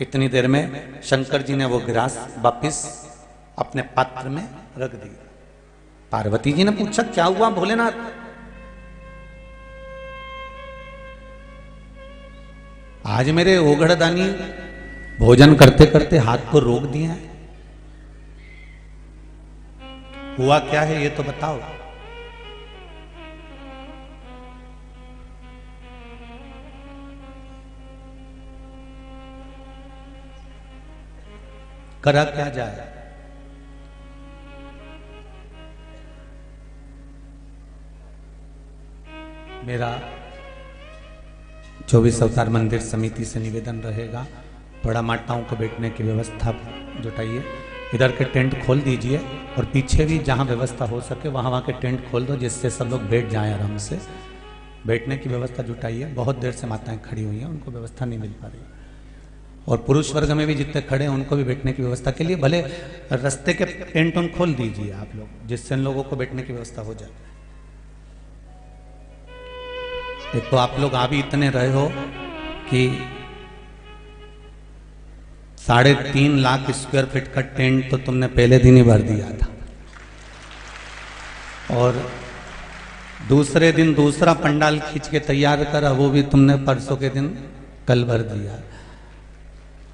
इतनी देर में शंकर जी ने वो ग्रास वापिस अपने पात्र में रख दिया। पार्वती जी ने पूछा, क्या हुआ भोलेनाथ? आज मेरे ओगड़दानी भोजन करते करते हाथ को रोक दिया है, हुआ क्या है ये तो बताओ। करा क्या जाए? मेरा 24 अवतार मंदिर समिति से निवेदन रहेगा, बड़ा माताओं को बैठने की व्यवस्था जुटाइए। इधर के टेंट खोल दीजिए और पीछे भी जहाँ व्यवस्था हो सके वहाँ के टेंट खोल दो, जिससे सब लोग बैठ जाएं आराम से। बैठने की व्यवस्था जुटाइए। बहुत देर से माताएं खड़ी हुई हैं, उनको व्यवस्था नहीं मिल पा रही। और पुरुष वर्ग में भी जितने खड़े हैं उनको भी बैठने की व्यवस्था के लिए भले रास्ते के टेंट उन खोल दीजिए आप लोग, जिससे इन लोगों को बैठने की व्यवस्था हो जाए। एक तो आप लोग आ भी इतने रहे हो कि 3.5 लाख स्क्वायर फीट का टेंट तो तुमने पहले दिन ही भर दिया था, और दूसरे दिन दूसरा पंडाल खींच के तैयार करा, वो भी तुमने परसों के दिन कल भर दिया।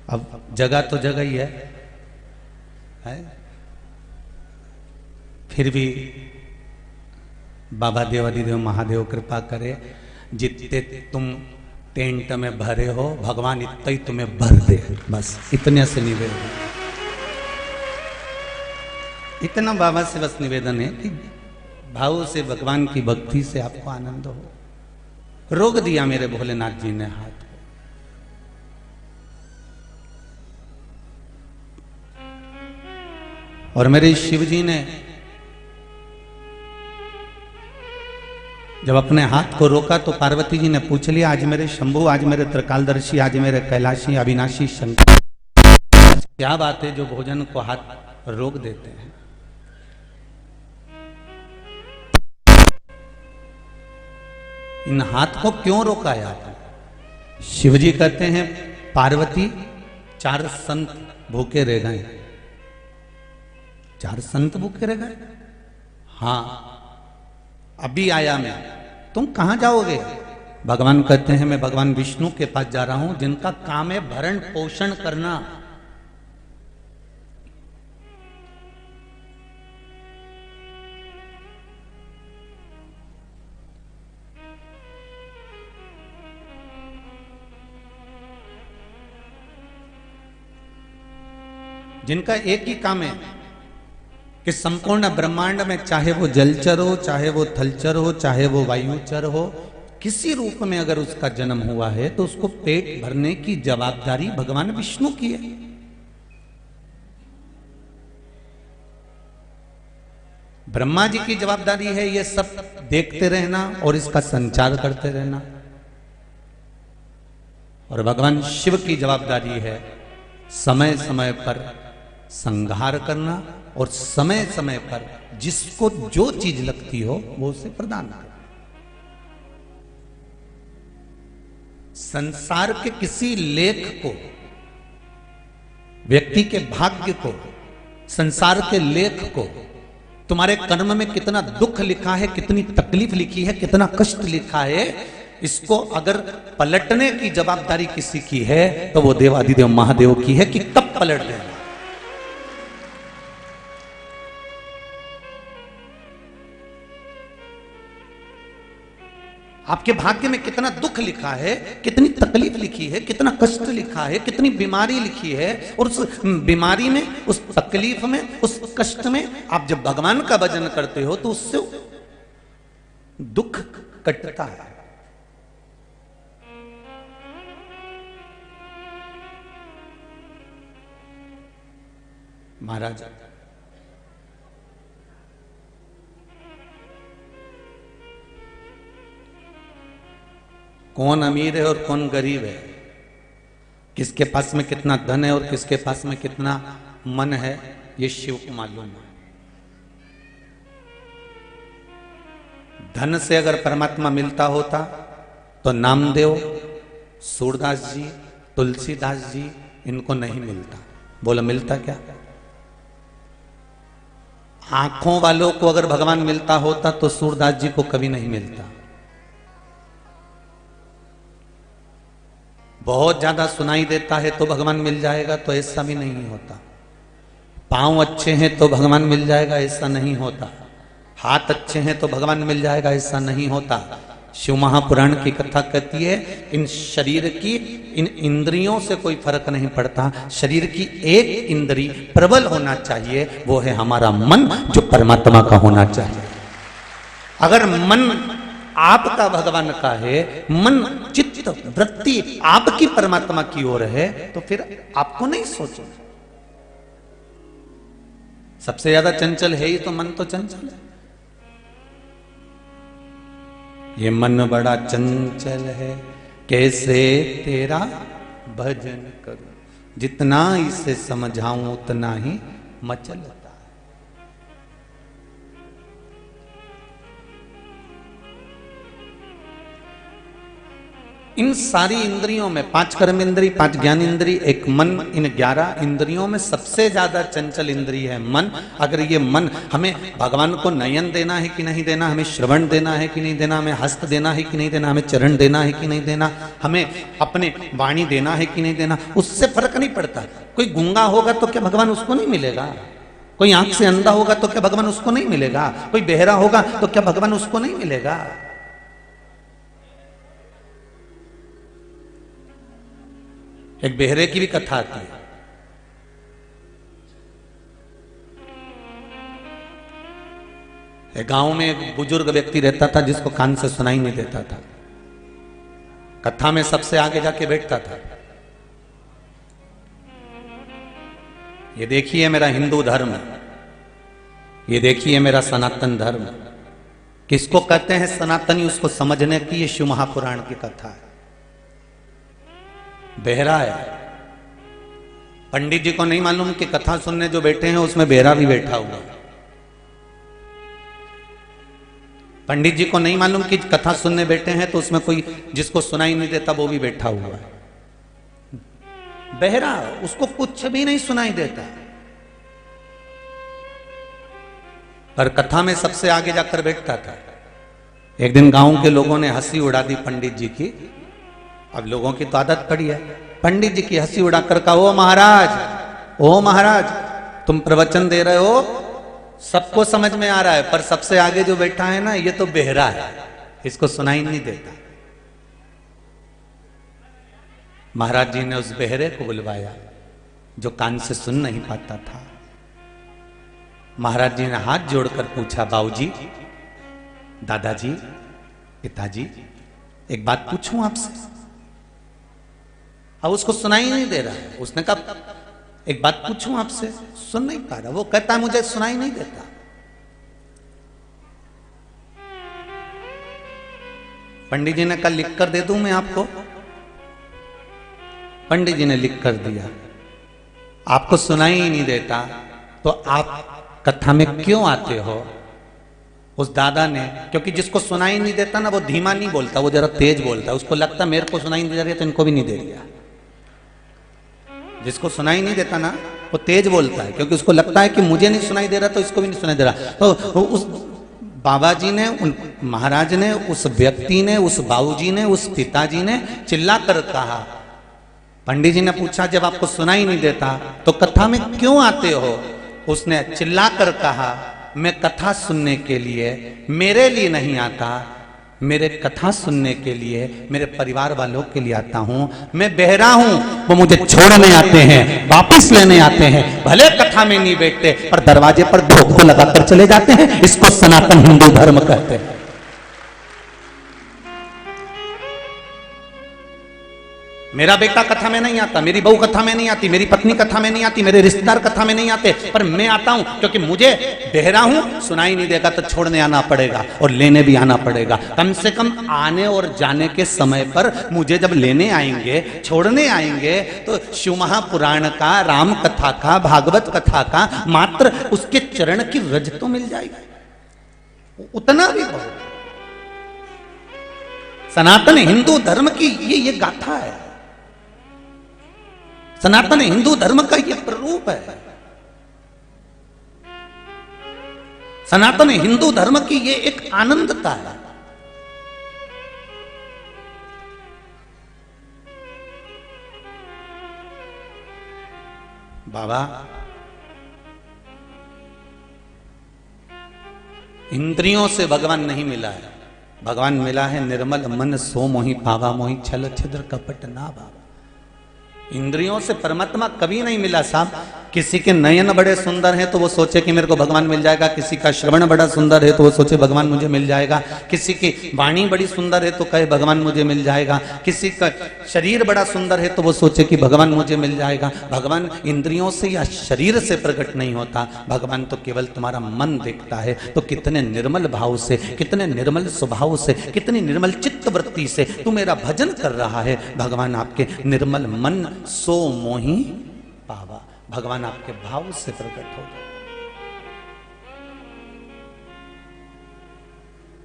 अब जगह तो जगह ही है? फिर भी बाबा देवादिदेव महादेव कृपा करे, जितने तुम टेंट में भरे हो भगवान इतना ही तुम्हें भर दे, बस इतने से निवेदन, इतना बाबा से बस निवेदन है कि भाव से भगवान की भक्ति से आपको आनंद हो। रोक दिया मेरे भोलेनाथ जी ने हाथ को। और मेरे शिव जी ने जब अपने हाथ को रोका तो पार्वती जी ने पूछ लिया, आज मेरे शंभु, आज मेरे त्रिकालदर्शी, आज मेरे कैलाशी अविनाशी शंकर, क्या बात है जो भोजन को हाथ रोक देते हैं? इन हाथ को क्यों रोकाया? शिवजी कहते हैं पार्वती 4 संत भूखे रह गए। 4 संत भूखे रह गए? हाँ, अभी आया मैं। तुम कहां जाओगे? भगवान कहते हैं मैं भगवान विष्णु के पास जा रहा हूं, जिनका काम है भरण पोषण करना। जिनका एक ही काम है कि संपूर्ण ब्रह्मांड में, चाहे वो जलचर हो, चाहे वो थलचर हो, चाहे वो वायुचर हो, किसी रूप में अगर उसका जन्म हुआ है तो उसको पेट भरने की जवाबदारी भगवान विष्णु की है। ब्रह्मा जी की जवाबदारी है ये सब देखते रहना और इसका संचार करते रहना, और भगवान शिव की जवाबदारी है समय समय पर संहार करना और समय समय पर जिसको जो चीज लगती हो वो उसे प्रदान करना। संसार के किसी लेख को, व्यक्ति के भाग्य को, संसार के लेख को, तुम्हारे कर्म में कितना दुख लिखा है, कितनी तकलीफ लिखी है, कितना कष्ट लिखा है, इसको अगर पलटने की जवाबदारी किसी की है तो वो देवादिदेव महादेव की है कि कब पलट देना। आपके भाग्य में कितना दुख लिखा है, कितनी तकलीफ लिखी है, कितना कष्ट लिखा है, कितनी बीमारी लिखी है, और उस बीमारी में, उस तकलीफ में, उस कष्ट में आप जब भगवान का भजन करते हो तो उससे दुख कटता है। महाराज कौन अमीर है और कौन गरीब है, किसके पास में कितना धन है और किसके पास में कितना मन है, ये शिव को मालूम है। धन से अगर परमात्मा मिलता होता तो नामदेव, सूरदास जी, तुलसीदास जी, इनको नहीं मिलता। बोला मिलता क्या? आंखों वालों को अगर भगवान मिलता होता तो सूरदास जी को कभी नहीं मिलता। बहुत ज्यादा सुनाई देता है तो भगवान मिल जाएगा, तो ऐसा भी नहीं होता। पांव अच्छे हैं तो भगवान मिल जाएगा, ऐसा नहीं होता। हाथ अच्छे हैं तो भगवान मिल जाएगा, ऐसा नहीं होता। शिव महापुराण की कथा कहती है इन शरीर की, इन इंद्रियों से कोई फर्क नहीं पड़ता। शरीर की एक इंद्री प्रबल होना चाहिए, वो है हमारा मन, जो परमात्मा का होना चाहिए। अगर मन आपका भगवान का है, मन चित्त वृत्ति आपकी परमात्मा की ओर है, तो फिर आपको नहीं सोचना। सबसे ज्यादा चंचल है ही तो मन तो चंचल है। ये मन बड़ा चंचल है, कैसे तेरा भजन करूं, जितना इसे समझाऊं उतना ही मचलता है। इन सारी इंद्रियों में 5 कर्म इंद्री, 5 ज्ञान इंद्री, एक मन, इन 11 इंद्रियों में सबसे ज्यादा चंचल इंद्री है मन। अगर ये मन, हमें भगवान को नयन देना है कि नहीं देना, हमें श्रवण देना है कि नहीं देना, हमें हस्त देना है कि नहीं देना, हमें चरण देना है कि नहीं देना, हमें अपने वाणी देना है कि नहीं देना, उससे फर्क नहीं पड़ता। कोई गूंगा होगा तो क्या भगवान उसको नहीं मिलेगा? कोई आंख से अंधा होगा तो क्या भगवान उसको नहीं मिलेगा? कोई बहरा होगा तो क्या भगवान उसको नहीं मिलेगा? एक बेहरे की भी कथा आती है। एक गांव में एक बुजुर्ग व्यक्ति रहता था जिसको कान से सुनाई नहीं देता था। कथा में सबसे आगे जाके बैठता था। ये देखिए मेरा हिंदू धर्म, ये देखिए मेरा सनातन धर्म। किसको कहते हैं सनातनी, उसको समझने की ये शिव महापुराण की कथा है। बेहरा है। पंडित जी को नहीं मालूम कि कथा सुनने जो बैठे हैं उसमें बेहरा भी बैठा हुआ है। पंडित जी को नहीं मालूम कि कथा सुनने बैठे हैं तो उसमें कोई जिसको सुनाई नहीं देता वो भी बैठा हुआ है। बहरा, उसको कुछ भी नहीं सुनाई देता, पर कथा में सबसे आगे जाकर बैठता था। एक दिन गांव के लोगों ने हंसी उड़ा दी पंडित जी की। अब लोगों की तो आदत पड़ी है, पंडित जी की हंसी उड़ाकर कहा, ओ महाराज, ओ महाराज, तुम प्रवचन दे रहे हो, सबको समझ में आ रहा है, पर सबसे आगे जो बैठा है ना, ये तो बेहरा है, इसको सुनाई नहीं देता। महाराज जी ने उस बेहरे को बुलवाया जो कान से सुन नहीं पाता था। महाराज जी ने हाथ जोड़कर पूछा, बाबूजी, दादाजी, पिताजी, एक बात पूछूं आपसे? अब उसको सुनाई नहीं दे रहा है। उसने कहा, एक बात पूछूं आपसे? सुन नहीं पा रहा। वो कहता है, मुझे सुनाई नहीं देता। पंडित जी ने कहा, लिख कर दे दूं मैं आपको? पंडित जी ने लिख कर दिया। आपको सुनाई ही नहीं देता तो आप कथा में क्यों आते हो? उस दादा ने, क्योंकि जिसको सुनाई नहीं देता ना, वो धीमा नहीं बोलता, वो जरा तेज बोलता है। उसको लगता मेरे को सुनाई नहीं दे रही है तो इनको भी नहीं दे रही। जिसको सुनाई नहीं देता ना, वो तेज बोलता है, क्योंकि उसको लगता है कि मुझे नहीं सुनाई दे रहा तो इसको भी नहीं सुनाई दे रहा। तो उस बाबा जी ने, उन महाराज ने, उस व्यक्ति ने, उस बाबूजी ने, उस पिताजी ने चिल्ला कर कहा। पंडित जी ने पूछा, जब आपको सुनाई नहीं देता तो कथा में क्यों आते हो? उसने चिल्ला कर कहा, मैं कथा सुनने के लिए, मेरे लिए नहीं आता, मेरे कथा सुनने के लिए, मेरे परिवार वालों के लिए आता हूं। मैं बहरा हूं, वो मुझे छोड़ने आते हैं, वापस लेने आते हैं, भले कथा में नहीं बैठते पर दरवाजे पर धोखो लगाकर चले जाते हैं। इसको सनातन हिंदू धर्म कहते हैं। मेरा बेटा कथा में नहीं आता, मेरी बहू कथा में नहीं आती, मेरी पत्नी कथा में नहीं आती, मेरे रिश्तेदार कथा में नहीं आते, पर मैं आता हूं क्योंकि मुझे बहरा हूं, सुनाई नहीं देगा तो छोड़ने आना पड़ेगा और लेने भी आना पड़ेगा। कम से कम आने और जाने के समय पर मुझे जब लेने आएंगे, छोड़ने आएंगे, तो शिव महापुराण का, राम कथा का, भागवत कथा का मात्र उसके चरण की रज तो मिल जाएगी, उतना भी बहुत। सनातन हिंदू धर्म की ये गाथा है। सनातन हिंदू धर्म का यह प्ररूप है। सनातन हिंदू धर्म की यह एक आनंदता है। बाबा, इंद्रियों से भगवान नहीं मिला है, भगवान मिला है निर्मल मन सो मोहि पावा मोहि छल छिद्र कपट ना बाबा। इंद्रियों से परमात्मा कभी नहीं मिला साहब। किसी के नयन बड़े सुंदर हैं तो वो सोचे कि मेरे को भगवान मिल जाएगा, किसी का श्रवण बड़ा सुंदर है तो वो सोचे भगवान मुझे मिल जाएगा, किसी की वाणी बड़ी सुंदर है तो कहे भगवान मुझे मिल जाएगा, किसी का शरीर बड़ा सुंदर है तो वो सोचे कि भगवान मुझे मिल जाएगा। भगवान इंद्रियों से या शरीर से प्रकट नहीं होता, भगवान तो केवल तुम्हारा मन देखता है। तो कितने निर्मल भाव से, कितने निर्मल स्वभाव से, कितनी निर्मल चित्त वृत्ति से तू मेरा भजन कर रहा है, भगवान आपके निर्मल मन सो मोहि पावा, भगवान आपके भाव से प्रकट हो गए।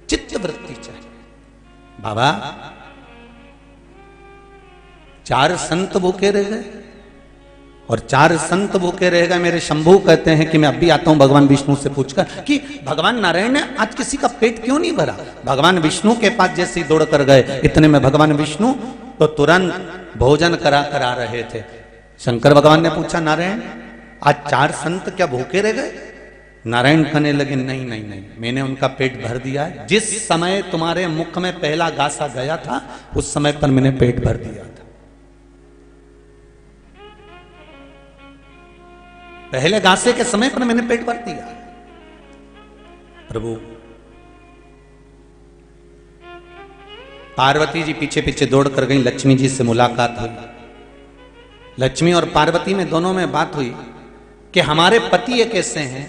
चित्त वृत्ति चाहिए। बाबा, 4 संत भूखे रह गए, और 4 संत भूखे रह गए। मेरे शंभू कहते हैं कि मैं अब भी आता हूं भगवान विष्णु से पूछकर कि भगवान नारायण ने आज किसी का पेट क्यों नहीं भरा। भगवान विष्णु के पास जैसे ही दौड़ कर गए, इतने में भगवान विष्णु तो तुरंत भोजन करा रहे थे। शंकर भगवान ने पूछा, नारायण आज 4 संत क्या भूखे रह गए? नारायण कहने लगे, नहीं नहीं नहीं, मैंने उनका पेट भर दिया है। जिस समय तुम्हारे मुख में पहला गासा गया था उस समय पर मैंने पेट भर दिया था। पहले गासे के समय पर मैंने पेट भर दिया। प्रभु पार्वती जी पीछे पीछे दौड़ कर गई, लक्ष्मी जी से मुलाकात हुई। लक्ष्मी और पार्वती में दोनों में बात हुई कि हमारे पति एक ऐसे हैं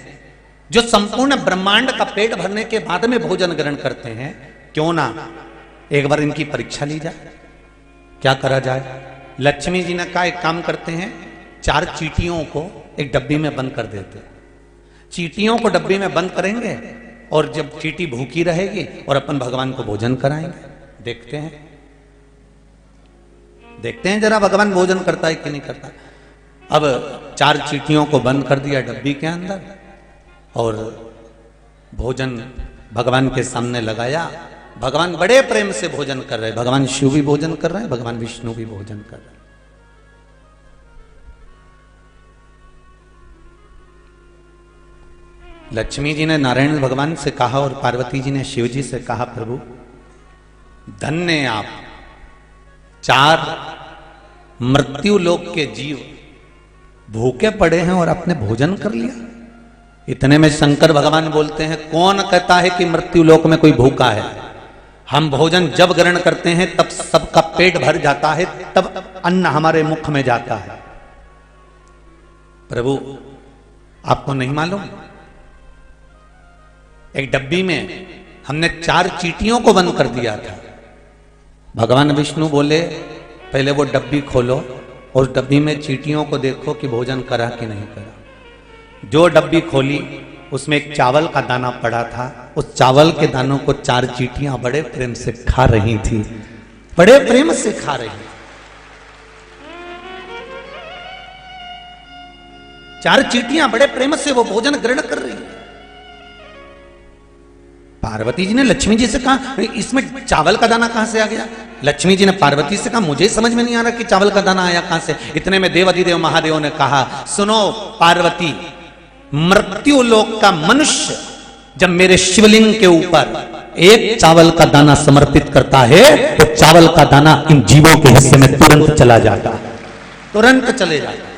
जो संपूर्ण ब्रह्मांड का पेट भरने के बाद में भोजन ग्रहण करते हैं, क्यों ना एक बार इनकी परीक्षा ली जाए, क्या करा जाए। लक्ष्मी जी ने कहा, एक काम करते हैं, 4 चींटियों को एक डब्बी में बंद कर देते। चींटियों को डब्बी में बंद करेंगे और जब चींटी भूखी रहेगी और अपन भगवान को भोजन कराएंगे। देखते हैं जरा भगवान भोजन करता है कि नहीं करता। अब 4 चींटियों को बंद कर दिया डब्बी के अंदर और भोजन भगवान के सामने लगाया। भगवान बड़े प्रेम से भोजन कर रहे हैं। भगवान शिव भी भोजन कर रहे हैं, भगवान विष्णु भी भोजन कर रहे हैं। लक्ष्मी जी ने नारायण भगवान से कहा और पार्वती जी ने शिव जी से कहा, प्रभु धन्य आप, 4 मृत्यु लोक के जीव भूखे पड़े हैं और आपने भोजन कर लिया। इतने में शंकर भगवान बोलते हैं, कौन कहता है कि मृत्यु लोक में कोई भूखा है? हम भोजन जब ग्रहण करते हैं तब सबका पेट भर जाता है, तब अन्न हमारे मुख में जाता है। प्रभु आपको नहीं मालूम, एक डब्बी में हमने 4 चींटियों को बंद कर दिया था। भगवान विष्णु बोले, पहले वो डब्बी खोलो और डब्बी में चींटियों को देखो कि भोजन करा कि नहीं करा। जो डब्बी खोली उसमें एक चावल का दाना पड़ा था। उस चावल के दानों को 4 चींटियां बड़े प्रेम से खा रही थी, बड़े प्रेम से खा रही थी। 4 चींटियां बड़े प्रेम से वो भोजन ग्रहण कर रही है। पार्वती जी ने लक्ष्मी जी से कहा, इसमें चावल का दाना कहां से आ गया? लक्ष्मी जी ने पार्वती से कहा, मुझे समझ में नहीं आ रहा कि चावल का दाना आया कहां से। इतने में देवाधिदेव महादेव ने कहा, सुनो पार्वती, मृत्यु लोक का मनुष्य जब मेरे शिवलिंग के ऊपर एक चावल का दाना समर्पित करता है तो चावल का दाना इन जीवों के हिस्से में तुरंत चला जाता है, तुरंत चले जाता है।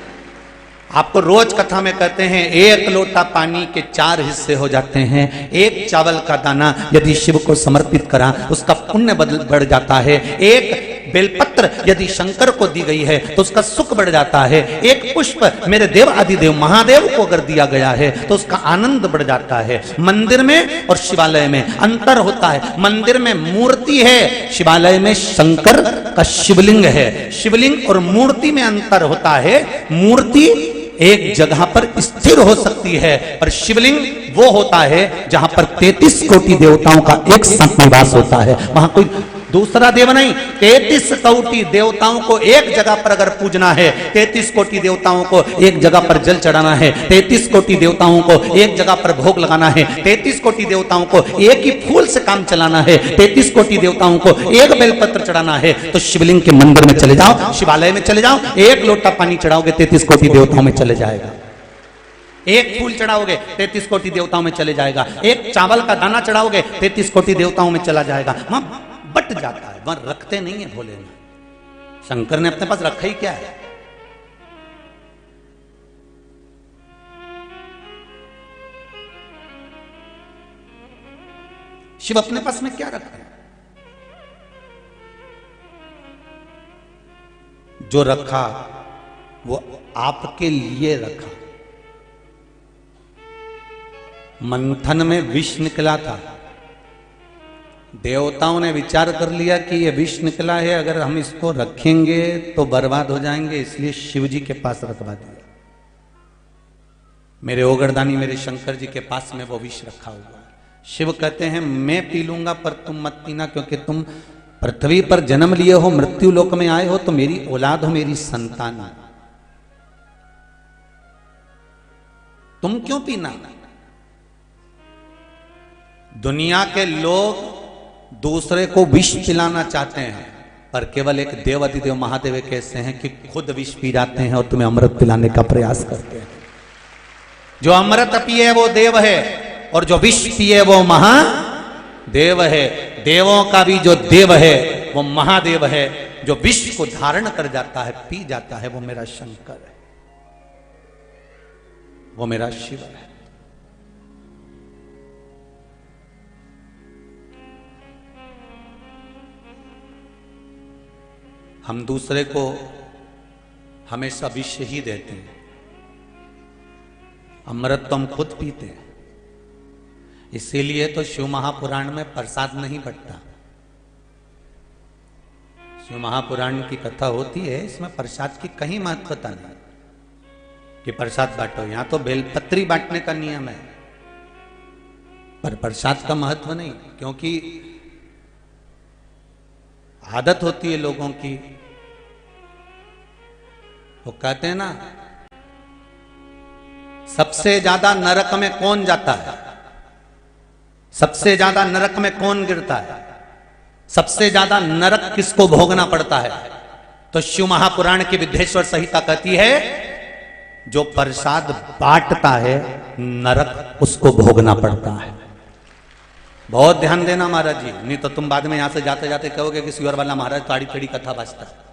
आपको रोज कथा में कहते हैं, 1 लोटा पानी के 4 हिस्से हो जाते हैं। एक चावल का दाना यदि शिव को समर्पित करा उसका पुण्य बढ़ जाता है। एक बेलपत्र यदि शंकर को दी गई है तो उसका सुख बढ़ जाता है। एक पुष्प मेरे देव आदिदेव महादेव को अगर दिया गया है तो उसका आनंद बढ़ जाता है। मंदिर में और शिवालय में अंतर होता है। मंदिर में मूर्ति है, शिवालय में शंकर का शिवलिंग है। शिवलिंग और मूर्ति में अंतर होता है। मूर्ति एक जगह पर स्थिर हो सकती है, पर शिवलिंग वो होता है जहां पर 33 कोटि देवताओं का एक साथ निवास होता है। वहां कोई दूसरा देव नहीं। 33 कोटि देवताओं को एक जगह पर अगर पूजना है, 33 कोटि देवताओं को एक जगह पर जल चढ़ाना है, 33 कोटि देवताओं को एक जगह पर भोग लगाना है, 33 कोटि देवताओं को एक ही फूल से काम चलाना है, 33 कोटि देवताओं को एक बेलपत्र चढ़ाना है, तो शिवलिंग के मंदिर में चले जाओ, शिवालय में चले जाओ, 1 लोटा पानी चढ़ाओगे 33 कोटि देवताओं में चले जाएगा। एक फूल चढ़ाओगे 33 कोटि देवताओं में चले जाएगा। एक चावल का दाना चढ़ाओगे 33 कोटि देवताओं में चला जाएगा। वहां बट जाता है, वहां रखते नहीं है भोलेनाथ। शंकर ने अपने पास रखा ही क्या है? शिव अपने पास में क्या रखा है? जो रखा वो आपके लिए रखा। मंथन में विष निकला था। देवताओं ने विचार कर लिया कि ये विष निकला है, अगर हम इसको रखेंगे तो बर्बाद हो जाएंगे, इसलिए शिव जी के पास रखवा दिया। मेरे ओगरदानी मेरे शंकर जी के पास में वो विष रखा हुआ है। शिव कहते हैं मैं पी लूंगा पर तुम मत पीना, क्योंकि तुम पृथ्वी पर जन्म लिए हो, मृत्यु लोक में आए हो, तो मेरी औलाद हो, मेरी संतान हो, तुम क्यों पीना? दुनिया के लोग दूसरे को विष पिलाना चाहते हैं, पर केवल एक देवाधिदेव महादेव कैसे हैं कि खुद विष पी जाते हैं और तुम्हें अमृत पिलाने का प्रयास करते हैं। जो अमृत पिए वो देव है, और जो विष पिए वो महादेव है। देवों का भी जो देव है वो महादेव है। जो विष को धारण कर जाता है, पी जाता है, वो मेरा शंकर है, वो मेरा शिव है। हम दूसरे को हमेशा विष ही देते हैं, अमृत तो हम खुद पीते हैं। इसीलिए तो शिव महापुराण में प्रसाद नहीं बंटता। शिव महापुराण की कथा होती है, इसमें प्रसाद की कहीं महत्वता नहीं कि प्रसाद बांटो। यहां तो बेलपत्री बांटने का नियम है, पर प्रसाद का महत्व नहीं, क्योंकि आदत होती है लोगों की। वो कहते हैं ना, सबसे ज्यादा नरक में कौन जाता है, सबसे ज्यादा नरक में कौन गिरता है, सबसे ज्यादा नरक किसको भोगना पड़ता है? तो शिव महापुराण की विद्येश्वर संहिता कहती है, जो प्रसाद बांटता है नरक उसको भोगना पड़ता है। बहुत ध्यान देना महाराज जी, नहीं तो तुम बाद में यहां से जाते जाते कहोगे कि सियोर वाला महाराज ताड़ी खड़ी कथा बचता है।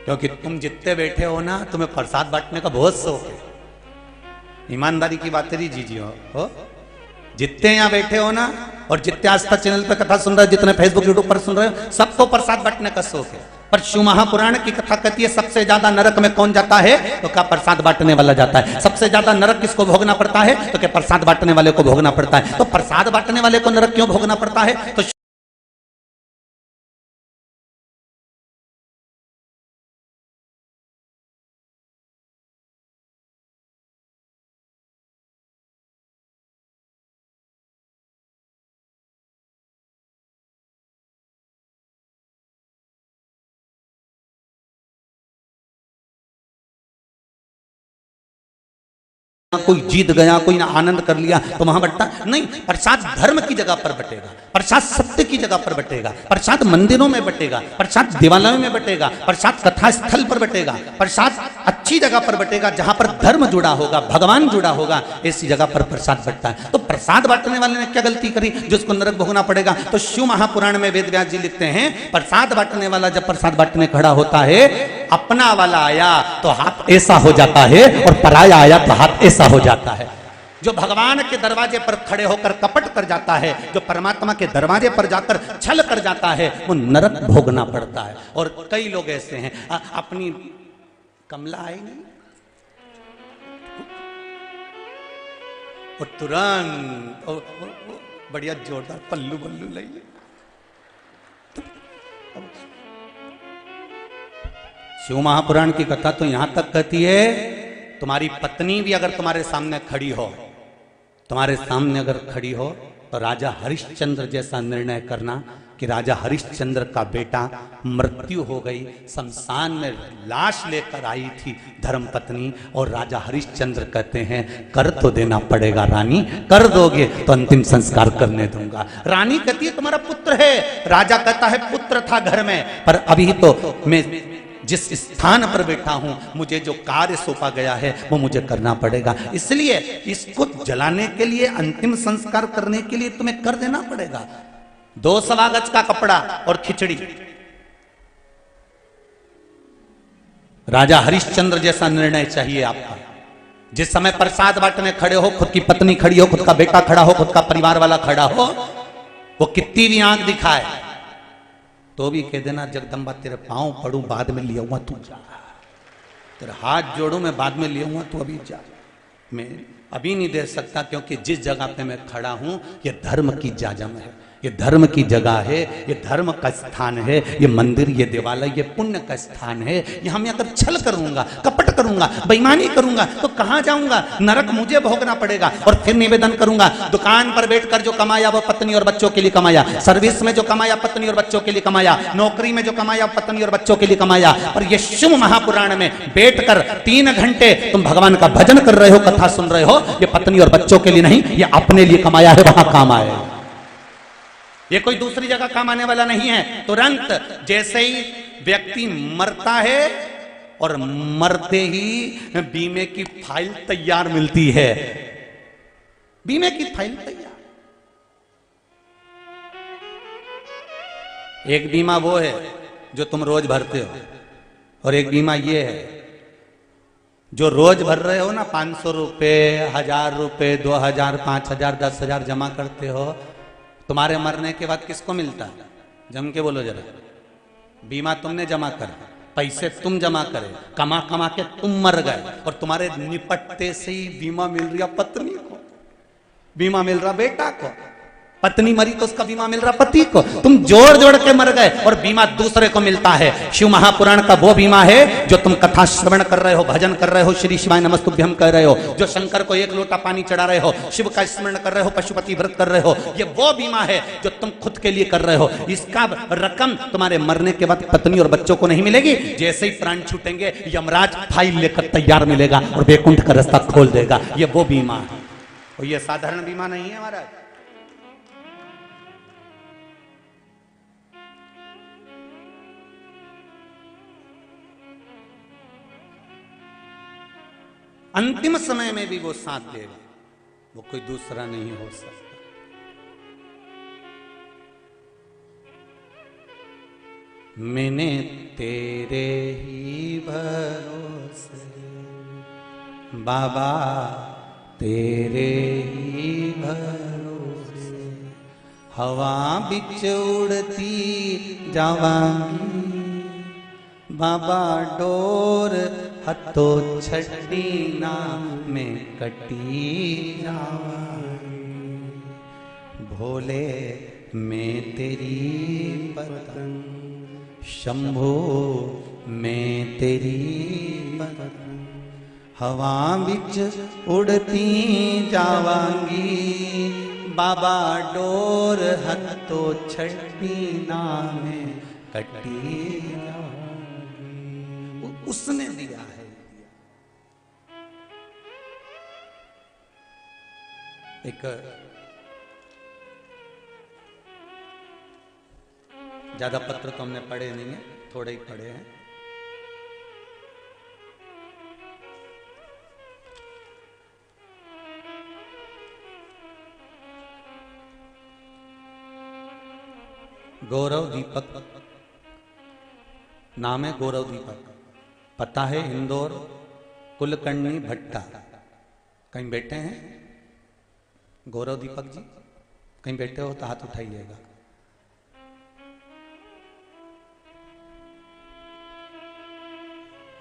क्योंकि तुम जितने बैठे हो ना, तुम्हें प्रसाद बांटने का बहुत शौक है। ईमानदारी की बात करी जी हो, जितने यहां बैठे हो ना, और जितने आस्था चैनल पे कथा सुन रहे हो, जितने फेसबुक यूट्यूब पर सुन रहे हो, सबको प्रसाद बांटने का शौक है। पर शिव महापुराण की कथा कहती है, सबसे ज्यादा नरक में कौन जाता है? तो क्या प्रसाद बांटने वाला जाता है। सबसे ज्यादा नरक किसको भोगना पड़ता है? तो क्या प्रसाद बांटने वाले को भोगना पड़ता है। तो प्रसाद बांटने वाले को नरक क्यों भोगना पड़ता है? तो कोई जीत गया, कोई ना आनंद कर लिया तो वहां बंटता नहीं। प्रसाद धर्म की जगह पर बटेगा, प्रसाद सत्य की जगह पर बटेगा, प्रसाद मंदिरों में बटेगा, प्रसाद देवालयों में बटेगा, प्रसाद कथा स्थल पर बटेगा, प्रसाद अच्छी जगह पर बटेगा जहां पर धर्म जुड़ा होगा, भगवान जुड़ा होगा, ऐसी जगह पर प्रसाद बटता है। तो प्रसाद बांटने वाले ने क्या गलती करी जिसको नरक भोगना पड़ेगा? तो शिव महापुराण में वेद व्यास जी लिखते हैं, प्रसाद बांटने वाला जब प्रसाद बांटने खड़ा होता है, अपना वाला आया तो हाथ ऐसा हो जाता है, और पराया आया तो हाथ ऐसा हो जाता है। जो भगवान के दरवाजे पर खड़े होकर कपट कर जाता है, जो परमात्मा के दरवाजे पर जाकर छल कर जाता है, वो नरक भोगना पड़ता है। और कई लोग ऐसे हैं, अपनी कमला आई नहीं, वो तुरंत बढ़िया जोरदार पल्लू बल्लू लाइए। शिव महापुराण की कथा तो यहां तक कहती है, तुम्हारी पत्नी भी अगर तुम्हारे सामने खड़ी हो, तुम्हारे सामने अगर खड़ी हो, तो राजा हरिश्चंद्र जैसा निर्णय करना कि राजा हरिश्चंद्र का बेटा मृत्यु हो गई, शमशान में लाश लेकर आई थी धर्मपत्नी, और राजा हरिश्चंद्र कहते हैं, कर तो देना पड़ेगा रानी, कर दोगे तो अंतिम संस्कार करने दूंगा। रानी कहती है तुम्हारा पुत्र है, राजा कहता है पुत्र था घर में, पर अभी तो मैं जिस स्थान पर बैठा हूं, मुझे जो कार्य सौंपा गया है वो मुझे करना पड़ेगा, इसलिए इसको जलाने के लिए, अंतिम संस्कार करने के लिए तुम्हें कर देना पड़ेगा। 2 सवा गज का कपड़ा और खिचड़ी। राजा हरिश्चंद्र जैसा निर्णय चाहिए आपका। जिस समय प्रसाद बांटने खड़े हो, खुद की पत्नी खड़ी हो, खुद का बेटा खड़ा हो, खुद का परिवार वाला खड़ा हो, वो कितनी भी आंख दिखाए तो भी कह देना, जगदम्बा तेरे पांव पड़ू, बाद में लिया हुआ तू जा, तेरे हाथ जोड़ू, मैं बाद में लिया हुआ तू अभी जा, मैं अभी नहीं दे सकता, क्योंकि जिस जगह पे मैं खड़ा हूं ये धर्म की जाजम है, ये धर्म की जगह है, ये धर्म का स्थान है, ये मंदिर, ये देवालय, ये पुण्य का स्थान है। यहाँ मैं अगर छल करूंगा, कपट करूंगा, बेईमानी करूंगा तो कहां जाऊंगा? नरक मुझे भोगना पड़ेगा। और फिर निवेदन करूंगा, दुकान पर बैठकर जो कमाया वो पत्नी और बच्चों के लिए कमाया, सर्विस में जो कमाया पत्नी और बच्चों के लिए कमाया, नौकरी में जो कमाया पत्नी और बच्चों के लिए कमाया। और ये शिव महापुराण में बैठकर 3 घंटे तुम भगवान का भजन कर रहे हो, कथा सुन रहे हो, ये पत्नी और बच्चों के लिए नहीं, ये अपने लिए कमाया है, वहां काम आए। ये कोई दूसरी जगह काम आने वाला नहीं है। तुरंत जैसे ही व्यक्ति मरता है और मरते ही बीमे की फाइल तैयार मिलती है, बीमे की फाइल तैयार। एक बीमा वो है जो तुम रोज भरते हो, और एक बीमा ये है जो रोज भर रहे हो ना, 500 रुपए, 1000 रुपए, 2000, 5000, 10,000 जमा करते हो। तुम्हारे मरने के बाद किसको मिलता है? जम के बोलो जरा। बीमा तुमने जमा करा, पैसे तुम जमा करे, कमा कमा के तुम मर गए, और तुम्हारे निपटते से ही बीमा मिल रहा पत्नी को, बीमा मिल रहा बेटा को, पत्नी मरी तो उसका बीमा मिल रहा पति को। तुम जोड़ जोड़ के मर गए और बीमा दूसरे को मिलता है। शिव महापुराण का वो बीमा है जो तुम कथा श्रवण कर रहे हो, भजन कर रहे हो, श्री शिवाय नमस्तुभ्यम कह रहे हो, जो शंकर को 1 लोटा पानी चढ़ा रहे हो, शिव का स्मरण कर रहे हो, पशुपति व्रत कर रहे हो, ये वो बीमा है जो तुम खुद के लिए कर रहे हो। इसका रकम तुम्हारे मरने के बाद पत्नी और बच्चों को नहीं मिलेगी। जैसे ही प्राण छूटेंगे यमराज फाइल लेकर तैयार मिलेगा और वैकुंठ का रास्ता खोल देगा। ये वो बीमा है, और ये साधारण बीमा नहीं है महाराज। अंतिम समय में भी वो साथ देगा, वो कोई दूसरा नहीं हो सकता। मैंने तेरे ही भरोसे बाबा, तेरे ही भरोसे हवा बिच उड़ती जावांगी बाबा, डोर हथो छड़ी ना में कटी जावांगी, भोले मैं तेरी पतंग, शंभो मैं तेरी पतंग, हवा बिच उड़ती जावांगी बाबा, डोर हथो छड़ी ना में कटी जावांगी। उसने दिया है। एक ज्यादा पत्र तो हमने पढ़े नहीं है, थोड़े ही पढ़े हैं। गौरव दीपक नाम है, गौरव दीपक, पता है इंदौर, कुलकर्णी भट्टा। कहीं बैठे हैं गौरव दीपक जी? कहीं बैठे हो तो हाथ उठाइएगा।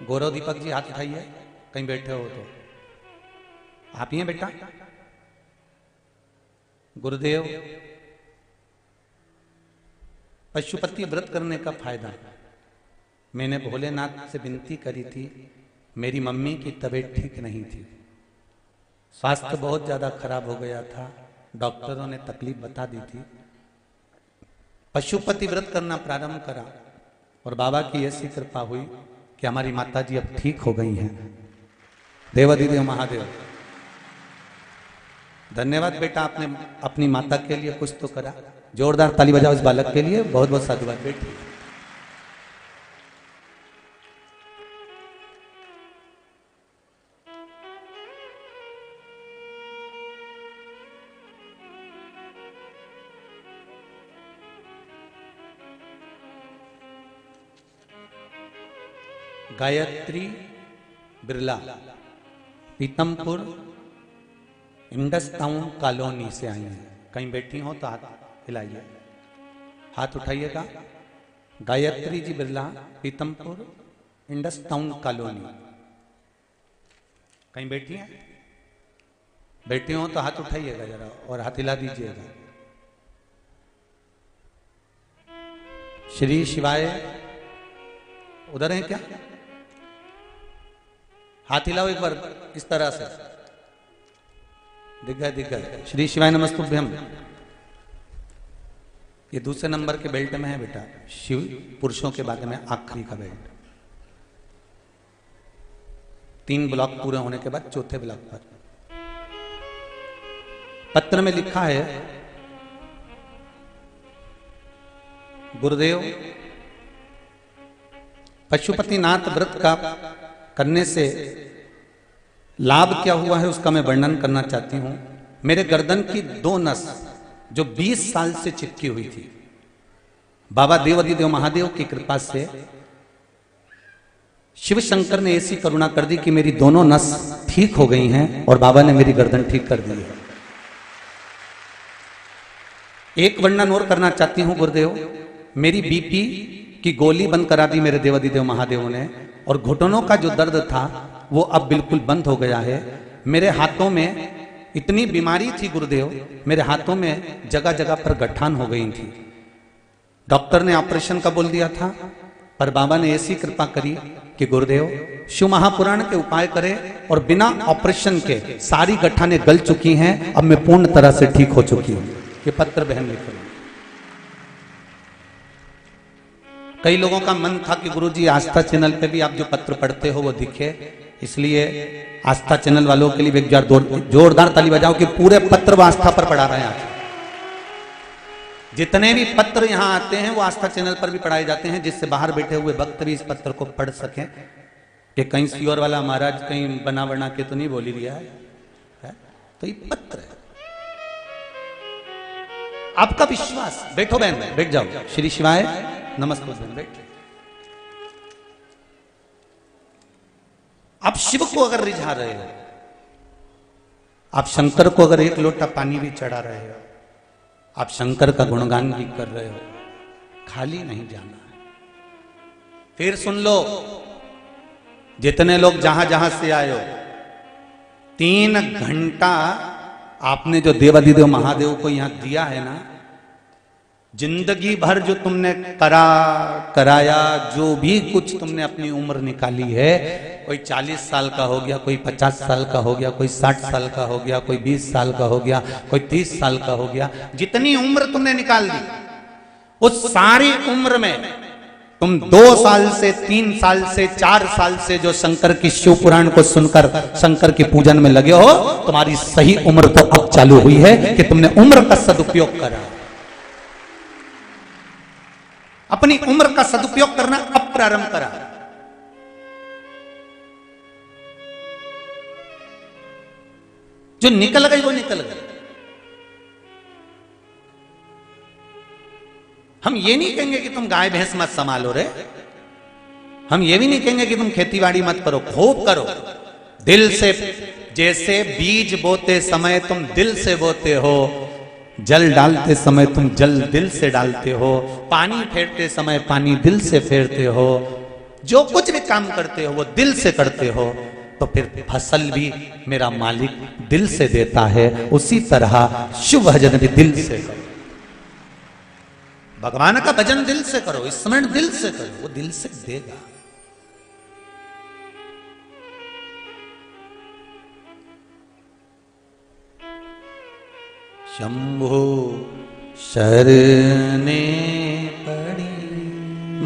गौरव दीपक जी हाथ उठाइए, कहीं बैठे हो तो। आप ही हैं बेटा? गुरुदेव, पशुपति व्रत करने का फायदा। मैंने भोलेनाथ से विनती करी थी, मेरी मम्मी की तबीयत ठीक नहीं थी, स्वास्थ्य बहुत ज्यादा खराब हो गया था, डॉक्टरों ने तकलीफ बता दी थी। पशुपति व्रत करना प्रारंभ करा और बाबा की ऐसी कृपा हुई कि हमारी माता जी अब ठीक हो गई हैं। देवाधिदेव महादेव, धन्यवाद बेटा, आपने अपनी माता के लिए कुछ तो करा। जोरदार ताली बजाओ इस बालक के लिए। बहुत बहुत साधुवाद बेटी। Gayatri Birla, Pitampura Indus town colony से आई हैं। कहीं बैठी हो तो हाथ हिलाइए, हाथ उठाइएगा। Gayatri ji Birla, Pitampura Indus town colony. कहीं बैठी हैं? बैठी हो तो हाथ उठाइएगा जरा और हाथ हिला दीजिएगा। श्री शिवाय उधर है क्या? हाथ हिलाओ एक बार इस तरह से। दिख गए। श्री शिवाय नमस्तुभ्यम। ये दूसरे नंबर के बेल्ट में है बेटा, शिव पुरुषों के बारे में आखिरी का बेल्ट। 3 ब्लॉक पूरे होने के बाद चौथे ब्लॉक पर पत्र में लिखा है, गुरुदेव, पशुपतिनाथ व्रत का करने से लाभ क्या हुआ है उसका मैं वर्णन करना चाहती हूं। मेरे गर्दन की 2 नस जो 20 साल से चिपकी हुई थी, बाबा देवादिदेव महादेव की कृपा से शिव शंकर ने ऐसी करुणा कर दी कि मेरी दोनों नस ठीक हो गई हैं और बाबा ने मेरी गर्दन ठीक कर दी है। एक वर्णन और करना चाहती हूं गुरुदेव, मेरी बीपी की गोली बंद करा दी मेरे देवादिदेव महादेव ने, और घुटनों का जो दर्द था वो अब बिल्कुल बंद हो गया है। मेरे हाथों में इतनी बीमारी थी गुरुदेव, मेरे हाथों में जगह जगह पर गठान हो गई थी। डॉक्टर ने ऑपरेशन का बोल दिया था, पर बाबा ने ऐसी कृपा करी कि गुरुदेव शिव महापुराण के उपाय करे और बिना ऑपरेशन के सारी गठाने गल चुकी हैं। अब मैं पूर्ण तरह से ठीक हो चुकी हूं। ये पत्र बहन लिख रही। कई लोगों का मन था कि गुरुजी आस्था चैनल पे भी आप जो पत्र पढ़ते हो वो दिखे, इसलिए आस्था चैनल वालों के लिए एक जोरदार ताली बजाओ कि पूरे पत्र वो आस्था पर पढ़ा रहे हैं। आज जितने भी पत्र यहाँ आते हैं वो आस्था चैनल पर भी पढ़ाए जाते हैं, जिससे बाहर बैठे हुए भक्त भी इस पत्र को पढ़ सकें कि कहीं सियोर वाला महाराज कहीं बना बना के तो नहीं बोली दिया है? तो ये पत्र है। आपका विश्वास, बैठो बहन, बैठ जाओ। श्री शिवाय नमस्ते बहन, बैठ। आप शिव को अगर रिझा रहे हो, आप शंकर को अगर एक लोटा पानी भी चढ़ा रहे हो, आप शंकर का गुणगान भी कर रहे हो, खाली नहीं जाना है। फिर सुन लो, जितने लोग जहां जहां से आए हो, 3 घंटा आपने जो देवादिदेव महादेव को यहां दिया है ना, जिंदगी भर जो तुमने कराया, जो भी कुछ तुमने अपनी उम्र निकाली है, कोई 40 साल का हो गया, कोई 50 साल का हो गया, कोई 60 साल का हो गया, कोई 20 साल का हो गया, कोई 30 साल का हो गया, जितनी उम्र तुमने निकाल दी, उस सारी उम्र में तुम 2 साल से 3 साल से 4 साल से जो शंकर की शिव पुराण को सुनकर शंकर की पूजन में लगे हो, तुम्हारी सही उम्र तो अब चालू हुई है कि तुमने उम्र का सदुपयोग करा। अपनी उम्र का सदुपयोग करना अब प्रारंभ करा। जो निकल गई वो निकल गई। हम ये नहीं कहेंगे कि तुम गाय भैंस मत संभालो रे, हम ये भी नहीं कहेंगे कि तुम खेतीबाड़ी मत करो, खूब करो, दिल से। जैसे बीज बोते समय तुम दिल से बोते हो, जल डालते समय तुम जल दिल से डालते हो, पानी फेरते समय पानी दिल से फेरते हो, जो कुछ भी काम करते हो वो दिल से करते हो, तो फिर फसल भी मेरा मालिक दिल से देता है। उसी तरह शिव भजन भी दिल से करो, भगवान का भजन दिल से करो, स्मरण दिल से करो, वो दिल से देगा। शंभो शरणे पड़ी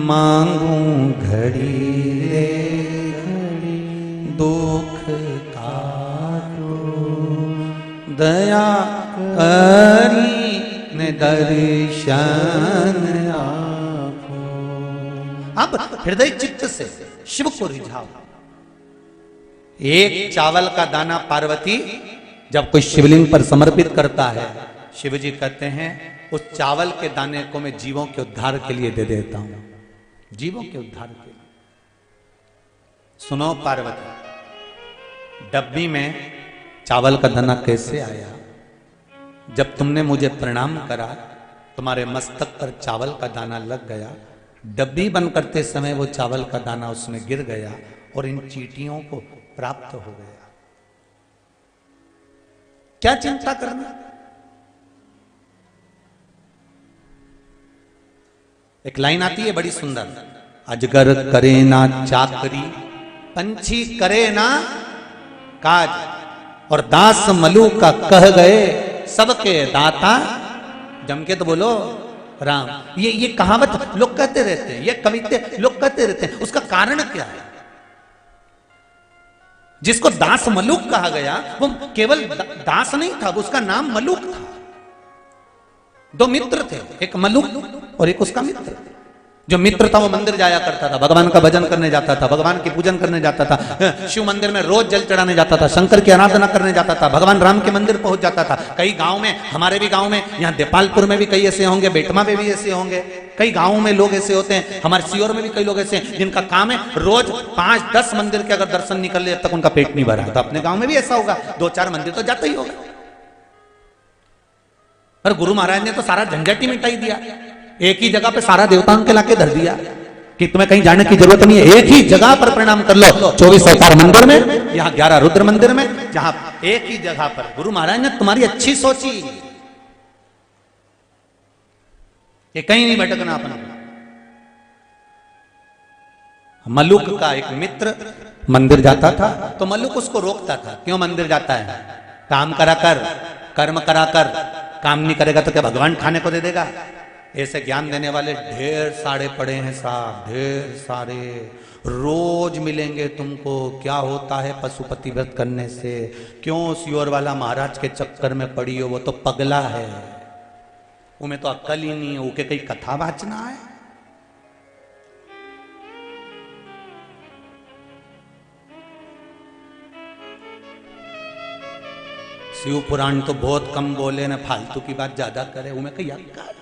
मांगू घड़ी रे घड़ी, दुख काटो दया करी ने दर्शन आपो। अब हृदय चित्त से शिव को रिझाओ। एक चावल का दाना पार्वती जब कोई शिवलिंग पर समर्पित करता है, शिव जी कहते हैं उस चावल के दाने को मैं जीवों के उद्धार के लिए दे देता हूं, जीवों के उद्धार के लिए। सुनो पार्वती, डब्बी में चावल का दाना कैसे आया? जब तुमने मुझे प्रणाम करा, तुम्हारे मस्तक पर चावल का दाना लग गया, डब्बी बंद करते समय वो चावल का दाना उसमें गिर गया और इन चींटियों को प्राप्त हो गया। क्या चिंता करना? एक लाइन आती है बड़ी सुंदर, अजगर करे ना चाकरी, पंछी करे ना काज, और दास मलू का कह गए सबके दाता। जम के तो बोलो राम। ये कहावत लोग कहते रहते हैं, ये कविते लोग कहते रहते हैं, उसका कारण क्या है? जिसको दास मलूक कहा गया वो केवल दास नहीं था, वो उसका नाम मलूक था। दो मित्र थे, एक मलूक और एक उसका मित्र। जो मित्र था वो मंदिर जाया करता था, भगवान का भजन करने जाता था, भगवान की पूजन करने जाता था, शिव मंदिर में रोज जल चढ़ाने जाता था, शंकर की आराधना करने जाता था, भगवान राम के मंदिर पहुंच जाता था। कई गांव में, हमारे भी गांव में, यहाँ देपालपुर में भी कई ऐसे होंगे, बेटमा में भी ऐसे होंगे, कई गांवों में लोग ऐसे होते हैं, हमारे सीहोर में भी कई लोग ऐसे हैं जिनका काम है रोज 5-10 मंदिर के अगर दर्शन निकल ले तब तक उनका पेट नहीं भरा। तो अपने गांव में भी ऐसा होगा, 2-4 मंदिर तो जाता ही होगा। पर गुरु महाराज ने तो सारा झंझट ही मिटाई दिया, एक ही जगह पे सारा देवताओं के लाके धर दिया कि तुम्हें कहीं जाने की जरूरत नहीं है, एक ही जगह पर प्रणाम कर लो। 24 अवतार मंदिर में, यहाँ 11 रुद्र मंदिर में, जहां एक ही जगह पर। गुरु महाराज ने तुम्हारी अच्छी सोची, ये कहीं नहीं भटकना अपना। मलुक का एक मित्र मंदिर जाता था तो मलुक उसको रोकता था, क्यों मंदिर जाता है? काम करा कर, कर्म करा कर, काम नहीं करेगा तो क्या भगवान खाने को दे देगा? ऐसे ज्ञान देने वाले ढेर सारे पड़े हैं साहब, ढेर सारे, रोज मिलेंगे तुमको। क्या होता है पशुपति व्रत करने से? क्यों सियोर वाला महाराज के चक्कर में पड़ी हो? वो तो पगला है, उन्हें तो अक्ल ही नहीं है, उके कई कथा वाचना है। शिव पुराण तो बहुत कम बोले ना, फालतू की बात ज्यादा करे, उन्हें कई अक्ल।